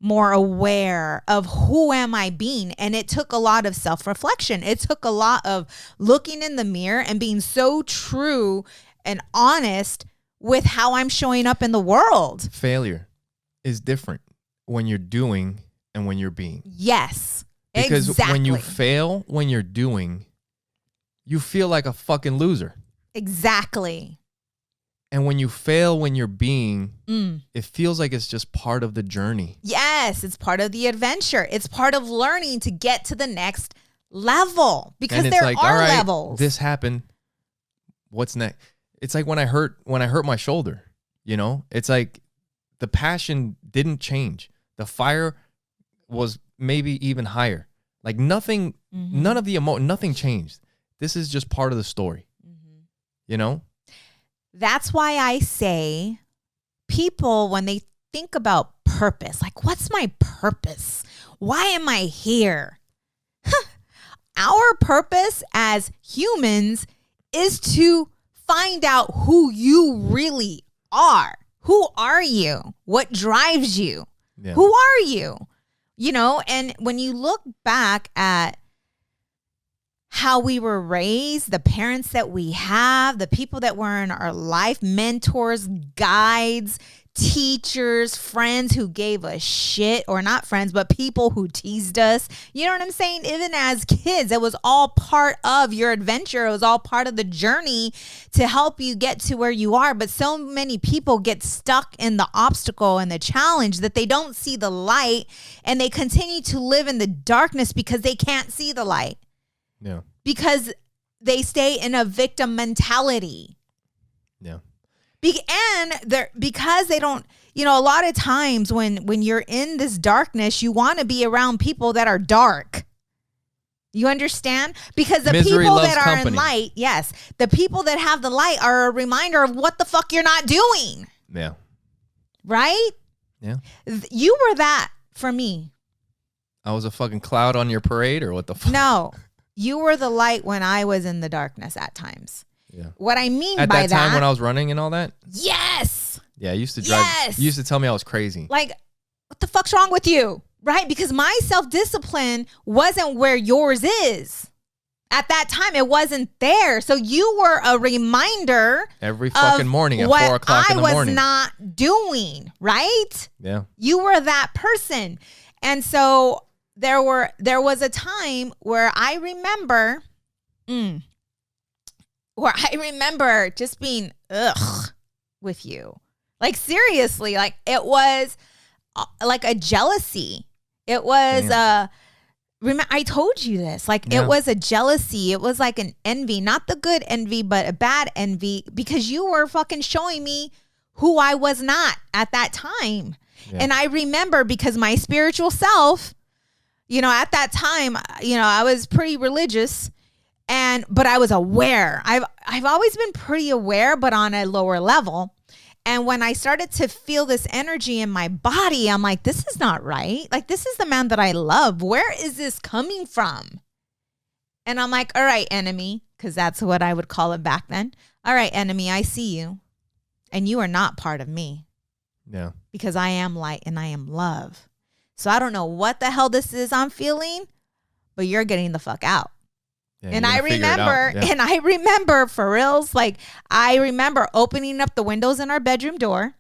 more aware of who am I being. And it took a lot of self-reflection. It took a lot of looking in the mirror and being so true and honest with how I'm showing up in the world. Failure is different when you're doing and when you're being. Yes, because exactly. when you fail, when you're doing, you feel like a fucking loser. Exactly. And when you fail, when you're being, it feels like it's just part of the journey. Yes, it's part of the adventure. It's part of learning to get to the next level because there like, are all right, levels. This happened. What's next? It's like when I hurt my shoulder, you know, it's like the passion didn't change. The fire was maybe even higher. Like nothing, none of the nothing changed. This is just part of the story, you know? That's why I say people, when they think about purpose, like, what's my purpose? Why am I here? Our purpose as humans is to find out who you really are. Who are you? What drives you? Yeah. Who are you? You know, and when you look back at how we were raised, the parents that we have, the people that were in our life, mentors, guides, teachers, friends who gave us shit, or not friends, but people who teased us. You know what I'm saying? Even as kids, it was all part of your adventure. It was all part of the journey to help you get to where you are. But so many people get stuck in the obstacle and the challenge that they don't see the light, and they continue to live in the darkness because they can't see the light. Yeah. Because they stay in a victim mentality. Yeah. Because they don't, you know, a lot of times when you're in this darkness, you want to be around people that are dark. You understand? Because the Misery people loves that are company. in light, yes, the people that have the light are a reminder of what the fuck you're not doing. Yeah. Right? Yeah. You were that for me. I was a fucking cloud on your parade, or what the fuck? No, you were the light when I was in the darkness at times. Yeah. What I mean at by that time when I was running and all that? Yes. Yeah, you used to drive. Yes. You used to tell me I was crazy. Like, what the fuck's wrong with you? Right? Because my self-discipline wasn't where yours is. At that time, it wasn't there. So you were a reminder every fucking morning at 4 o'clock in the morning. I was not doing, right? Yeah. You were that person. And so there was a time where I remember just being with you. Like, seriously, like it was like a jealousy. It was I told you this. Like, it was a jealousy. It was like an envy, not the good envy, but a bad envy, because you were fucking showing me who I was not at that time. Yeah. And I remember, because my spiritual self, you know, at that time, you know, I was pretty religious, but I was aware. I've always been pretty aware, but on a lower level. And when I started to feel this energy in my body, I'm like, this is not right. Like, this is the man that I love. Where is this coming from? And I'm like, all right, enemy, because that's what I would call it back then. All right, enemy, I see you. And you are not part of me. Yeah. Because I am light and I am love. So I don't know what the hell this is I'm feeling, but you're getting the fuck out. Yeah, and I remember for reals, like, I remember opening up the windows in our bedroom door.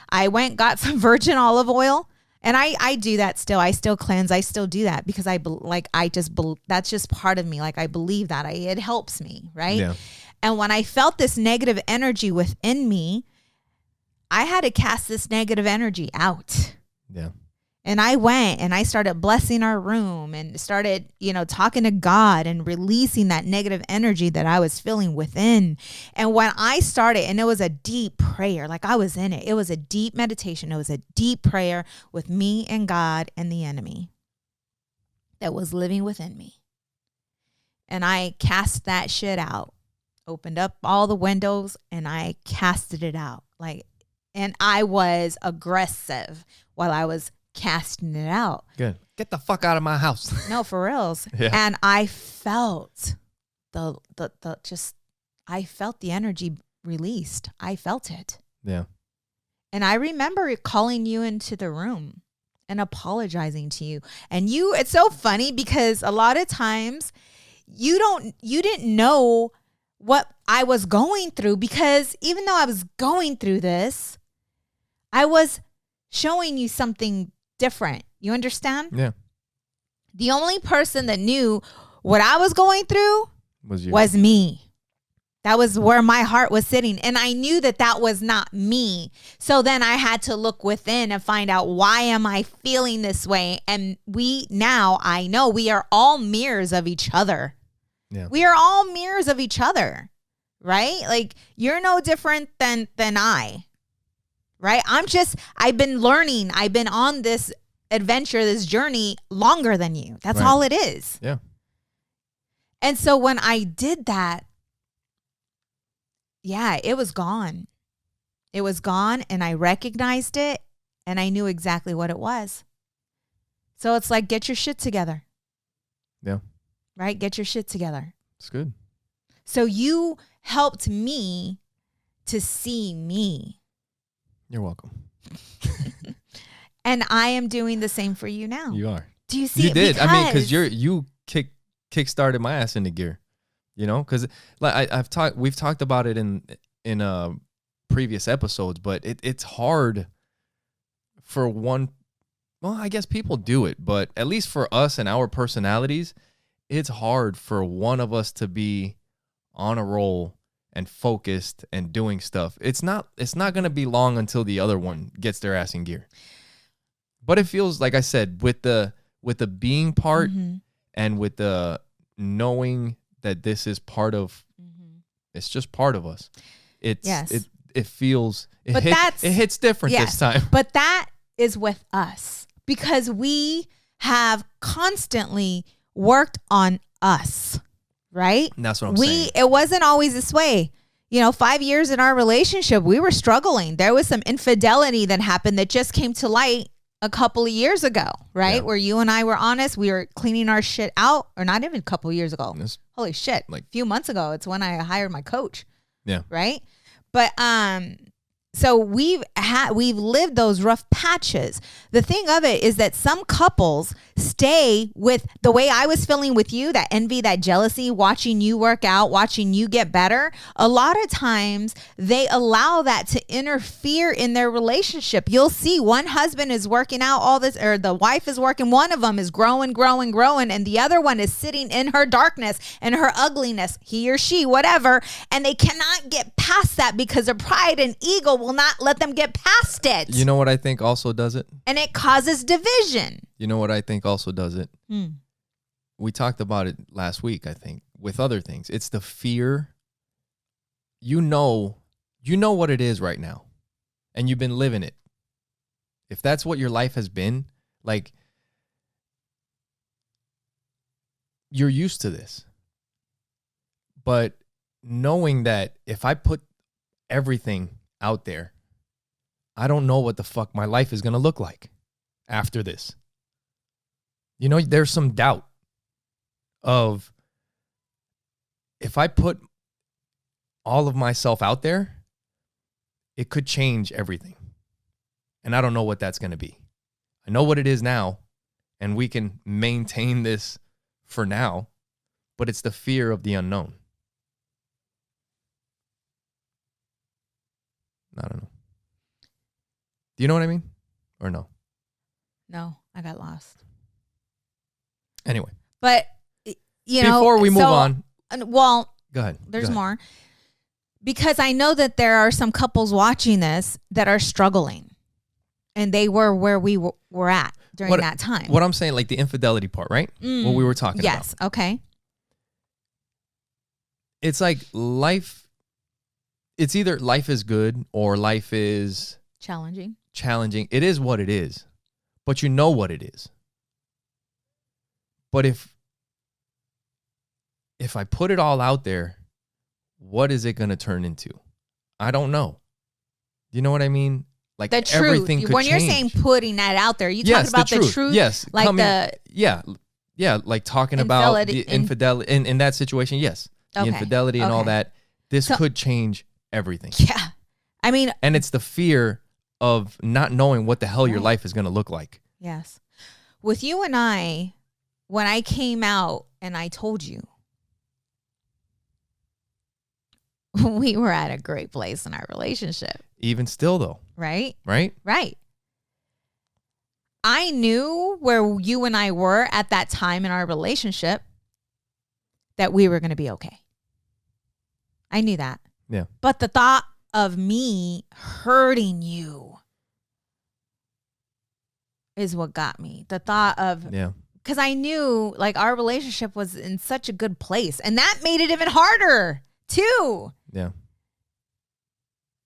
I went, got some virgin olive oil, and I do that still. I still cleanse. I still do that because that's just part of me. Like, I believe that it helps me. Right. Yeah. And when I felt this negative energy within me, I had to cast this negative energy out. Yeah. And I went and I started blessing our room and started, you know, talking to God and releasing that negative energy that I was feeling within. And when I started, and it was a deep prayer, like I was in it. It was a deep meditation. It was a deep prayer with me and God and the enemy that was living within me. and I cast that shit out. Opened up all the windows and I casted it out. And I was aggressive while I was casting it out. Good. Get the fuck out of my house. No, for reals. Yeah. And I felt I felt the energy released. I felt it. Yeah. And I remember calling you into the room and apologizing to you. And it's so funny because a lot of times you didn't know what I was going through, because even though I was going through this, I was showing you something different. You understand? Yeah. The only person that knew what I was going through was me. That was where my heart was sitting. And I knew that was not me. So then I had to look within and find out, why am I feeling this way? And I know we are all mirrors of each other. Yeah. We are all mirrors of each other, right? Like, you're no different than I, right? I've been learning. I've been on this adventure, this journey longer than you. That's all it is. Yeah. And so when I did that, yeah, it was gone. It was gone, and I recognized it, and I knew exactly what it was. So it's like, get your shit together. Yeah. Right? Get your shit together. It's good. So you helped me to see me. You're welcome. And I am doing the same for you now. You are. Do you see? You did. I mean, because you kick-started my ass into gear. You know, because like we've talked about it in previous episodes, but it's hard for one. Well, I guess people do it, but at least for us and our personalities, it's hard for one of us to be on a roll and focused and doing stuff. It's not going to be long until the other one gets their ass in gear. But it feels, like I said, with the being part and with the knowing that this is part of, it's just part of us. It feels, it hits different this time. But that is with us, because we have constantly worked on us, right? And that's what I'm saying. It wasn't always this way. 5 years in our relationship, we were struggling. There was some infidelity that happened that just came to light a couple of years ago, right? Yeah. Where you and I were honest. We were cleaning our shit out, or not even a couple of years ago. Holy shit. Like a few months ago, it's when I hired my coach. Yeah. Right. But, so we've lived those rough patches. The thing of it is that some couples stay with the way I was feeling with you, that envy, that jealousy, watching you work out, watching you get better. A lot of times they allow that to interfere in their relationship. You'll see one husband is working out all this, or the wife is working. One of them is growing, and the other one is sitting in her darkness and her ugliness, he or she, whatever. And they cannot get past that because their pride and ego will not let them get past it. You know what I think also does it? And it causes division. You know what I think also does it? We talked about it last week, I think, with other things. It's the fear. You know what it is right now, and you've been living it. If that's what your life has been, like, you're used to this. But knowing that if I put everything out there, I don't know what the fuck my life is going to look like after this. There's some doubt of, if I put all of myself out there, it could change everything. And I don't know what that's going to be. I know what it is now, and we can maintain this for now, but it's the fear of the unknown. I don't know. Do you know what I mean? Or no? No, I got lost. Anyway. But, before we move on. Well, go ahead. There's more. Because I know that there are some couples watching this that are struggling. And they were where we were at during that time. What I'm saying, like the infidelity part, right? What we were talking about. Yes, okay. It's like life, it's either life is good or life is challenging. It is what it is. But you know what it is. But if if I put it all out there, what is it going to turn into? I don't know. You know what I mean? Like The truth. everything could When change. you're saying putting that out there, you talking about the truth? Yes. Like yeah, like talking about the infidelity in that situation. Yes. The infidelity and all that. This could change everything. Yeah. I mean, and it's the fear of not knowing what the hell your life is going to look like. Yes. With you and I, when I came out and I told you, we were at a great place in our relationship. Even still, though. Right? Right? Right. I knew where you and I were at that time in our relationship that we were going to be okay. I knew that. Yeah. But the thought of me hurting you is what got me. The thought of, because I knew like our relationship was in such a good place, and that made it even harder too. Yeah.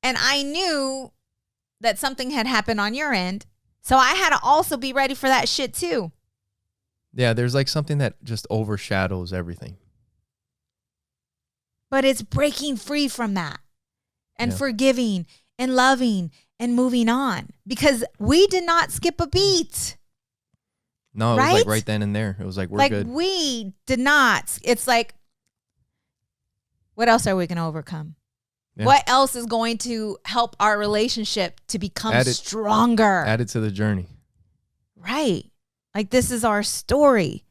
And I knew that something had happened on your end, so I had to also be ready for that shit too. Yeah, there's like something that just overshadows everything. But it's breaking free from that and forgiving and loving and moving on, because we did not skip a beat. No, it was like right then and there. It was like, we're good. Like we did not. It's like, what else are we going to overcome? Yeah. What else is going to help our relationship to become stronger? Add it to the journey. Right. Like this is our story.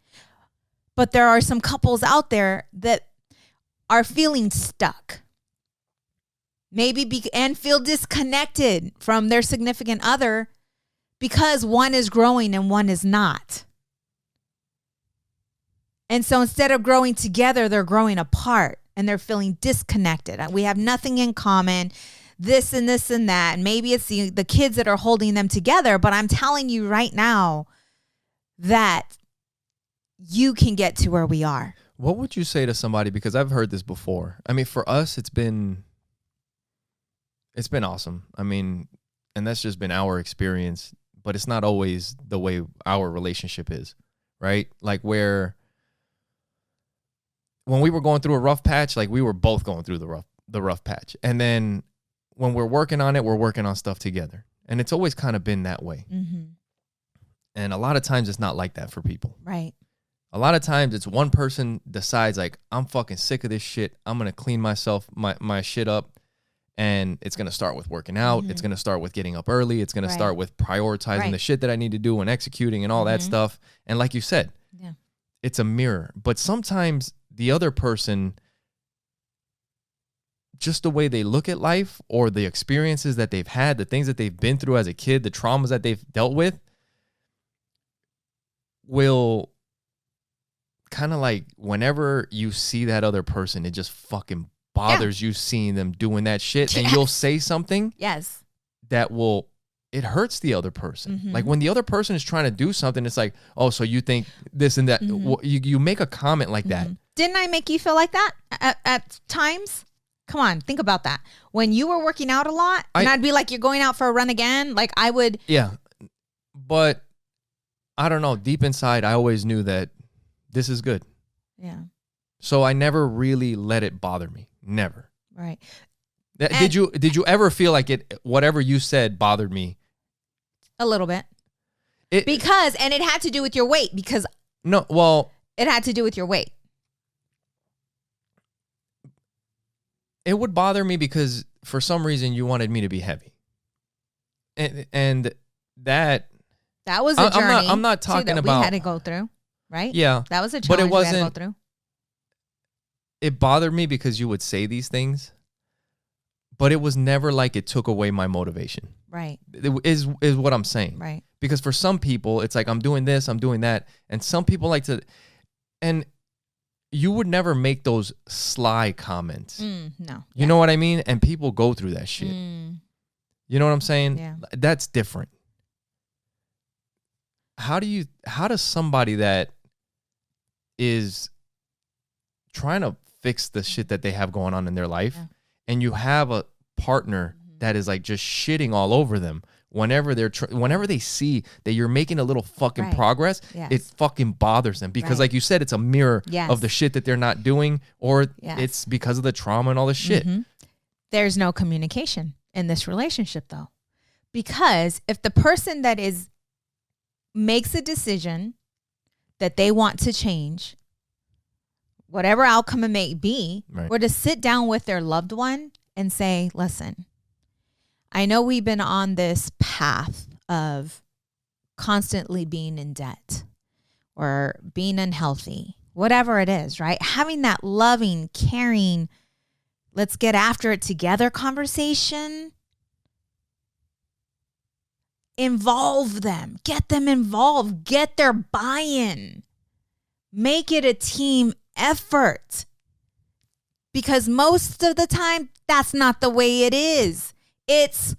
But there are some couples out there that are feeling stuck. Maybe and feel disconnected from their significant other because one is growing and one is not. And so instead of growing together, they're growing apart and they're feeling disconnected. We have nothing in common, this and this and that. And maybe it's the kids that are holding them together. But I'm telling you right now that you can get to where we are. What would you say to somebody? Because I've heard this before. I mean, for us, it's been awesome. I mean, and that's just been our experience, but it's not always the way our relationship is, right? Like when we were going through a rough patch, like we were both going through the rough patch. And then when we're working on it, we're working on stuff together. And it's always kind of been that way. Mm-hmm. And a lot of times it's not like that for people. Right. A lot of times it's one person decides like, I'm fucking sick of this shit. I'm going to clean my shit up. And it's going to start with working out. Mm-hmm. It's going to start with getting up early. It's going to start with prioritizing the shit that I need to do and executing and all that stuff. And like you said, it's a mirror. But sometimes the other person, just the way they look at life or the experiences that they've had, the things that they've been through as a kid, the traumas that they've dealt with, will kind of like whenever you see that other person, it just fucking bothers you seeing them doing that shit. And you'll say something that it hurts the other person. Mm-hmm. Like when the other person is trying to do something, it's like, oh, so you think this and that. Mm-hmm. Well, you make a comment like that. Didn't I make you feel like that at times? Come on, think about that. When you were working out a lot, and I'd be like, you're going out for a run again? Like I would. Yeah. But I don't know. Deep inside, I always knew that this is good. Yeah. So I never really let it bother me. Never. Right. Did you ever feel like whatever you said bothered me? A little bit. And it had to do with your weight because. No, well. It had to do with your weight. It would bother me because for some reason you wanted me to be heavy. And that was a journey. I'm not talking about. We had to go through, right? Yeah. That was a challenge we had to go through. It bothered me because you would say these things, but it was never like it took away my motivation. Right. It is what I'm saying. Right. Because for some people, it's like, I'm doing this, I'm doing that. And some people like to, and you would never make those sly comments. No. You know what I mean? And people go through that shit. You know what I'm saying? Yeah. That's different. How does somebody that is trying to fix the shit that they have going on in their life, and you have a partner that is like just shitting all over them, whenever whenever they see that you're making a little fucking progress, Yes. it fucking bothers them because like you said, it's a mirror Yes. of the shit that they're not doing, or it's because of the trauma and all this shit. There's no communication in this relationship though. Because if the person that makes a decision that they want to change, whatever outcome it may be, were to sit down with their loved one and say, listen, I know we've been on this path of constantly being in debt or being unhealthy, whatever it is, right? Having that loving, caring, let's get after it together conversation. Involve them, get them involved, get their buy-in, make it a team effort. Because most of the time, that's not the way it is. It's,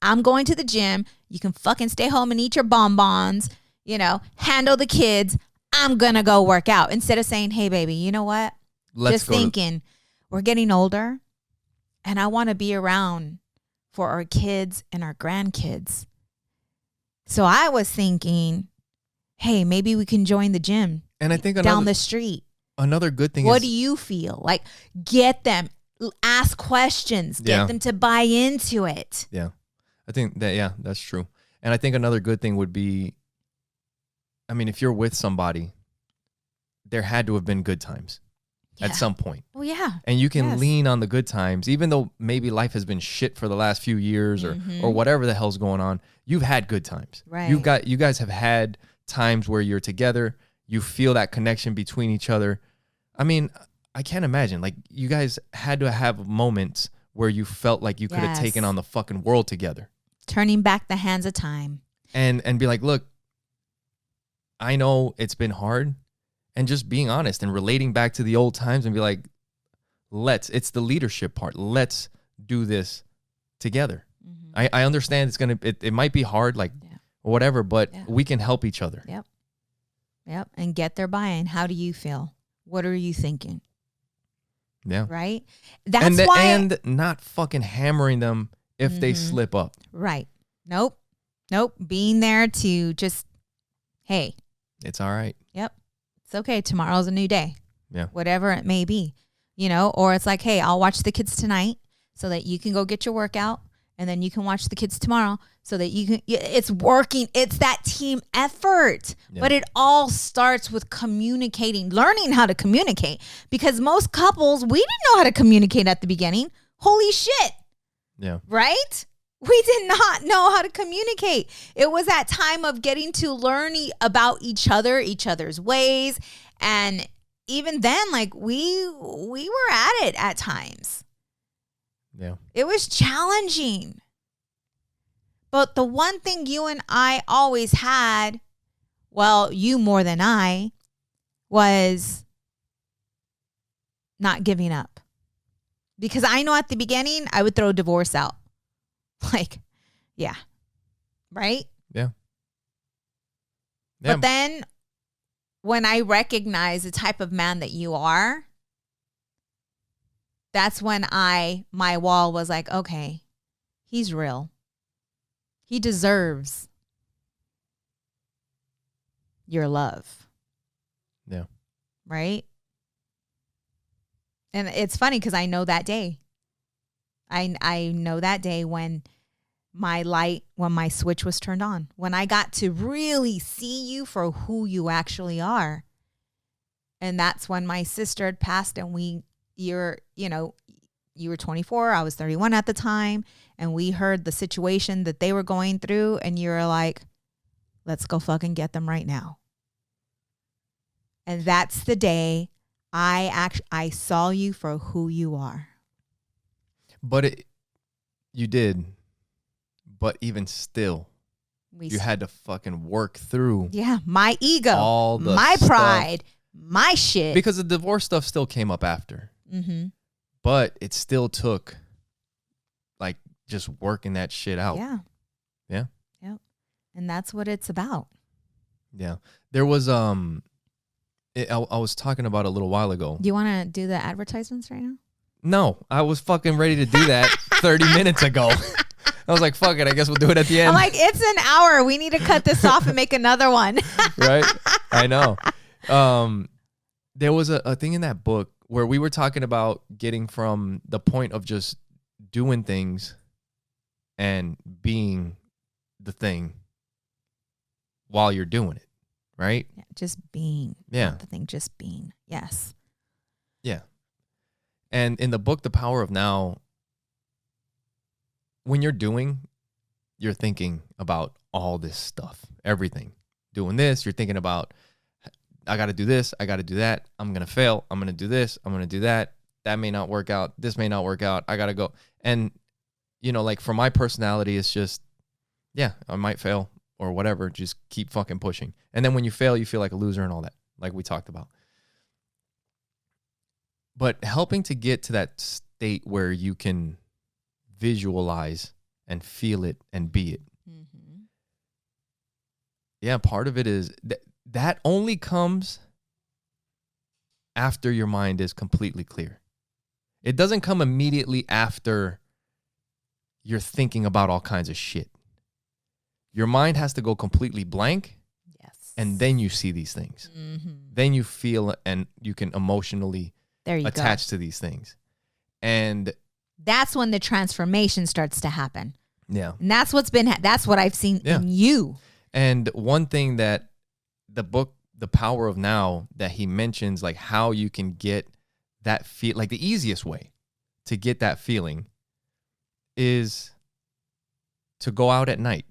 I'm going to the gym. You can fucking stay home and eat your bonbons, handle the kids. I'm going to go work out. Instead of saying, hey, baby, you know what? Just thinking, we're getting older and I want to be around for our kids and our grandkids. So I was thinking, hey, maybe we can join the gym and I think down the street. Another good thing what do you feel? Like, get them, ask questions, get them to buy into it. Yeah. I think that, that's true. And I think another good thing would be, I mean, if you're with somebody, there had to have been good times at some point. Well, yeah. And you can lean on the good times, even though maybe life has been shit for the last few years or whatever the hell's going on. You've had good times. Right. You guys have had times where you're together. You feel that connection between each other. I mean, I can't imagine. Like, you guys had to have moments where you felt like you could have taken on the fucking world together. Turning back the hands of time. And be like, look, I know it's been hard. And just being honest and relating back to the old times and be like, it's the leadership part. Let's do this together. I understand it might be hard, like whatever, but we can help each other. Yep. And get their buy-in. How do you feel? What are you thinking? Yeah. Right? That's why. And not fucking hammering them if they slip up. Right. Nope. Being there to just, hey. It's all right. Yep. It's okay. Tomorrow's a new day. Yeah. Whatever it may be. Or it's like, hey, I'll watch the kids tonight so that you can go get your workout. And then you can watch the kids tomorrow so that you can, it's working. It's that team effort. Yeah. But it all starts with communicating, learning how to communicate. Because most couples, we didn't know how to communicate at the beginning. Holy shit. Yeah. Right? We did not know how to communicate. It was that time of getting to learn about each other's ways. And even then, like, we were at it at times. Yeah. It was challenging. But the one thing you and I always had, well, you more than I, was not giving up. Because I know at the beginning, I would throw divorce out. Like, yeah. Right? Yeah. But then when I recognize the type of man that you are, that's when my wall was like, okay, he's real. He deserves your love. Yeah. Right? And it's funny because I know that day. I know that day when my switch was turned on. When I got to really see you for who you actually are. And that's when my sister had passed and you were 24, I was 31 at the time, and we heard the situation that they were going through, and you were like, let's go fucking get them right now. And that's the day I saw you for who you are. But you did. But even still, you had to fucking work through. Yeah, my ego, my pride, my shit. Because the divorce stuff still came up after. Mm-hmm. But it still took, like, just working that shit out. Yeah. Yeah. Yep. And that's what it's about. Yeah. There was, I was talking about a little while ago. Do you want to do the advertisements right now? No, I was fucking ready to do that 30 minutes ago. I was like, fuck it. I guess we'll do it at the end. I'm like, it's an hour. We need to cut this off and make another one. Right? I know. There was a thing in that book where we were talking about getting from the point of just doing things and being the thing while you're doing it, right? Yeah, just being. Yeah. Not the thing, just being. Yes. Yeah. And in the book, The Power of Now, when you're doing, you're thinking about all this stuff, everything. Doing this, you're thinking about, I got to do this, I got to do that, I'm going to fail, I'm going to do this, I'm going to do that, that may not work out, this may not work out, I got to go. And, you know, like for my personality, it's just, yeah, I might fail or whatever, just keep fucking pushing. And then when you fail, you feel like a loser and all that, like we talked about. But helping to get to that state where you can visualize and feel it and be it. Mm-hmm. Yeah, part of it is that only comes after your mind is completely clear. It doesn't come immediately after you're thinking about all kinds of shit. Your mind has to go completely blank. Yes. And then you see these things. Mm-hmm. Then you feel and you can emotionally attach to these things. And that's when the transformation starts to happen. Yeah. And that's that's what I've seen in you. And one thing that the book, The Power of Now, that he mentions, like how you can get that feel, like the easiest way to get that feeling is to go out at night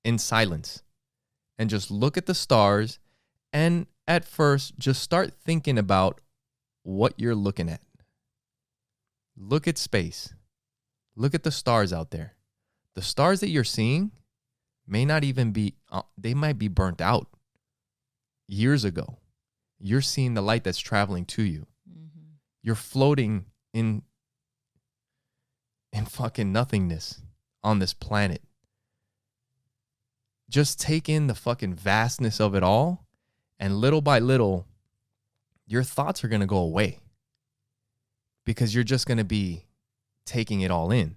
in silence and just look at the stars. And at first, just start thinking about what you're looking at. Look at space. Look at the stars out there. The stars that you're seeing may not even be, they might be burnt out years ago. You're seeing the light that's traveling to you. Mm-hmm. You're floating in fucking nothingness on this planet. Just take in the fucking vastness of it all, and little by little, your thoughts are going to go away because you're just going to be taking it all in.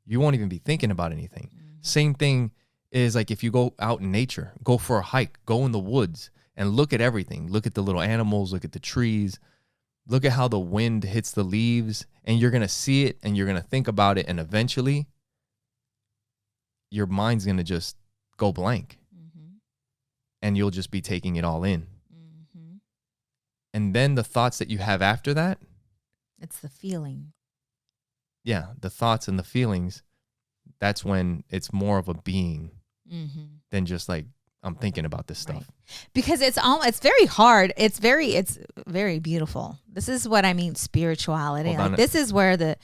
You won't even be thinking about anything. Mm-hmm. Same thing is like if you go out in nature, go for a hike, go in the woods and look at everything. Look at the little animals, look at the trees, look at how the wind hits the leaves, and you're going to see it and you're going to think about it. And eventually your mind's going to just go blank. Mm-hmm. And you'll just be taking it all in. Mm-hmm. And then the thoughts that you have after that, it's the feeling. Yeah, the thoughts and the feelings, that's when it's more of a being than just like, I'm thinking about this stuff. Right. Because it's very hard. It's very beautiful. This is what I mean, spirituality. Like this is where the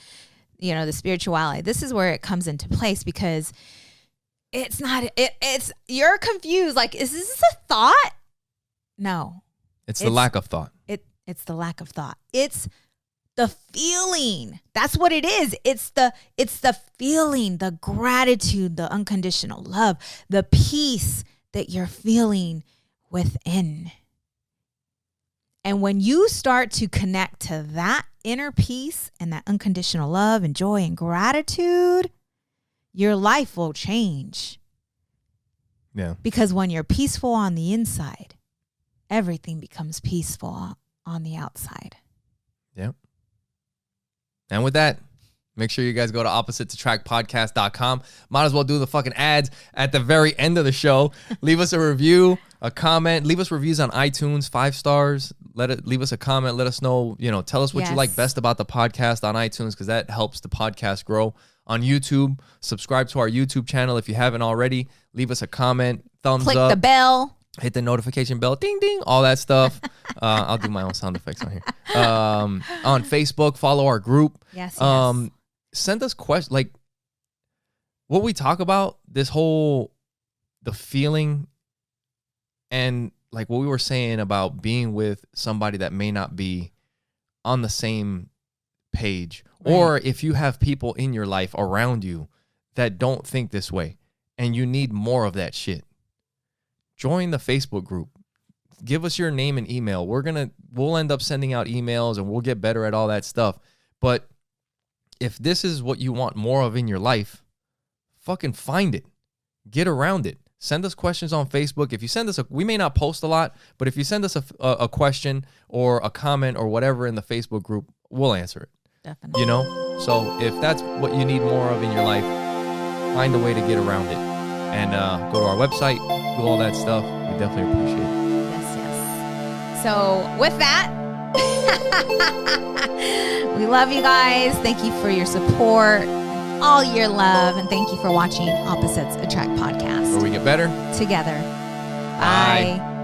spirituality, this is where it comes into place, because it's not, it's, you're confused. Like, is this a thought? No. It's the lack of thought. It's the lack of thought. It's the feeling. That's what it is. It's the feeling, the gratitude, the unconditional love, the peace that you're feeling within. And when you start to connect to that inner peace and that unconditional love and joy and gratitude, your life will change. Yeah. Because when you're peaceful on the inside, everything becomes peaceful on the outside. Yep. And with that, make sure you guys go to oppositeattract.podcast.com. Might as well do the fucking ads at the very end of the show. Leave us a review, a comment. Leave us reviews on iTunes, 5 stars. Leave us a comment. Let us know, tell us what you like best about the podcast on iTunes, because that helps the podcast grow. On YouTube, subscribe to our YouTube channel if you haven't already. Leave us a comment, thumbs up. Click the bell. Hit the notification bell, ding, ding, all that stuff. I'll do my own sound effects on here. On Facebook, follow our group. Yes. Send us questions. Like, what we talk about, the feeling, and like what we were saying about being with somebody that may not be on the same page. Right. Or if you have people in your life around you that don't think this way and you need more of that shit, join the Facebook group. Give us your name and email. We'll end up sending out emails and we'll get better at all that stuff. But if this is what you want more of in your life, fucking find it. Get around it. Send us questions on Facebook. If you send us we may not post a lot, but if you send us a question or a comment or whatever in the Facebook group, we'll answer it. Definitely. You know? So if that's what you need more of in your life, find a way to get around it. And go to our website, do all that stuff. We definitely appreciate it. Yes. So with that, we love you guys. Thank you for your support, all your love, and thank you for watching Opposites Attract podcast. Where we get better together. Bye.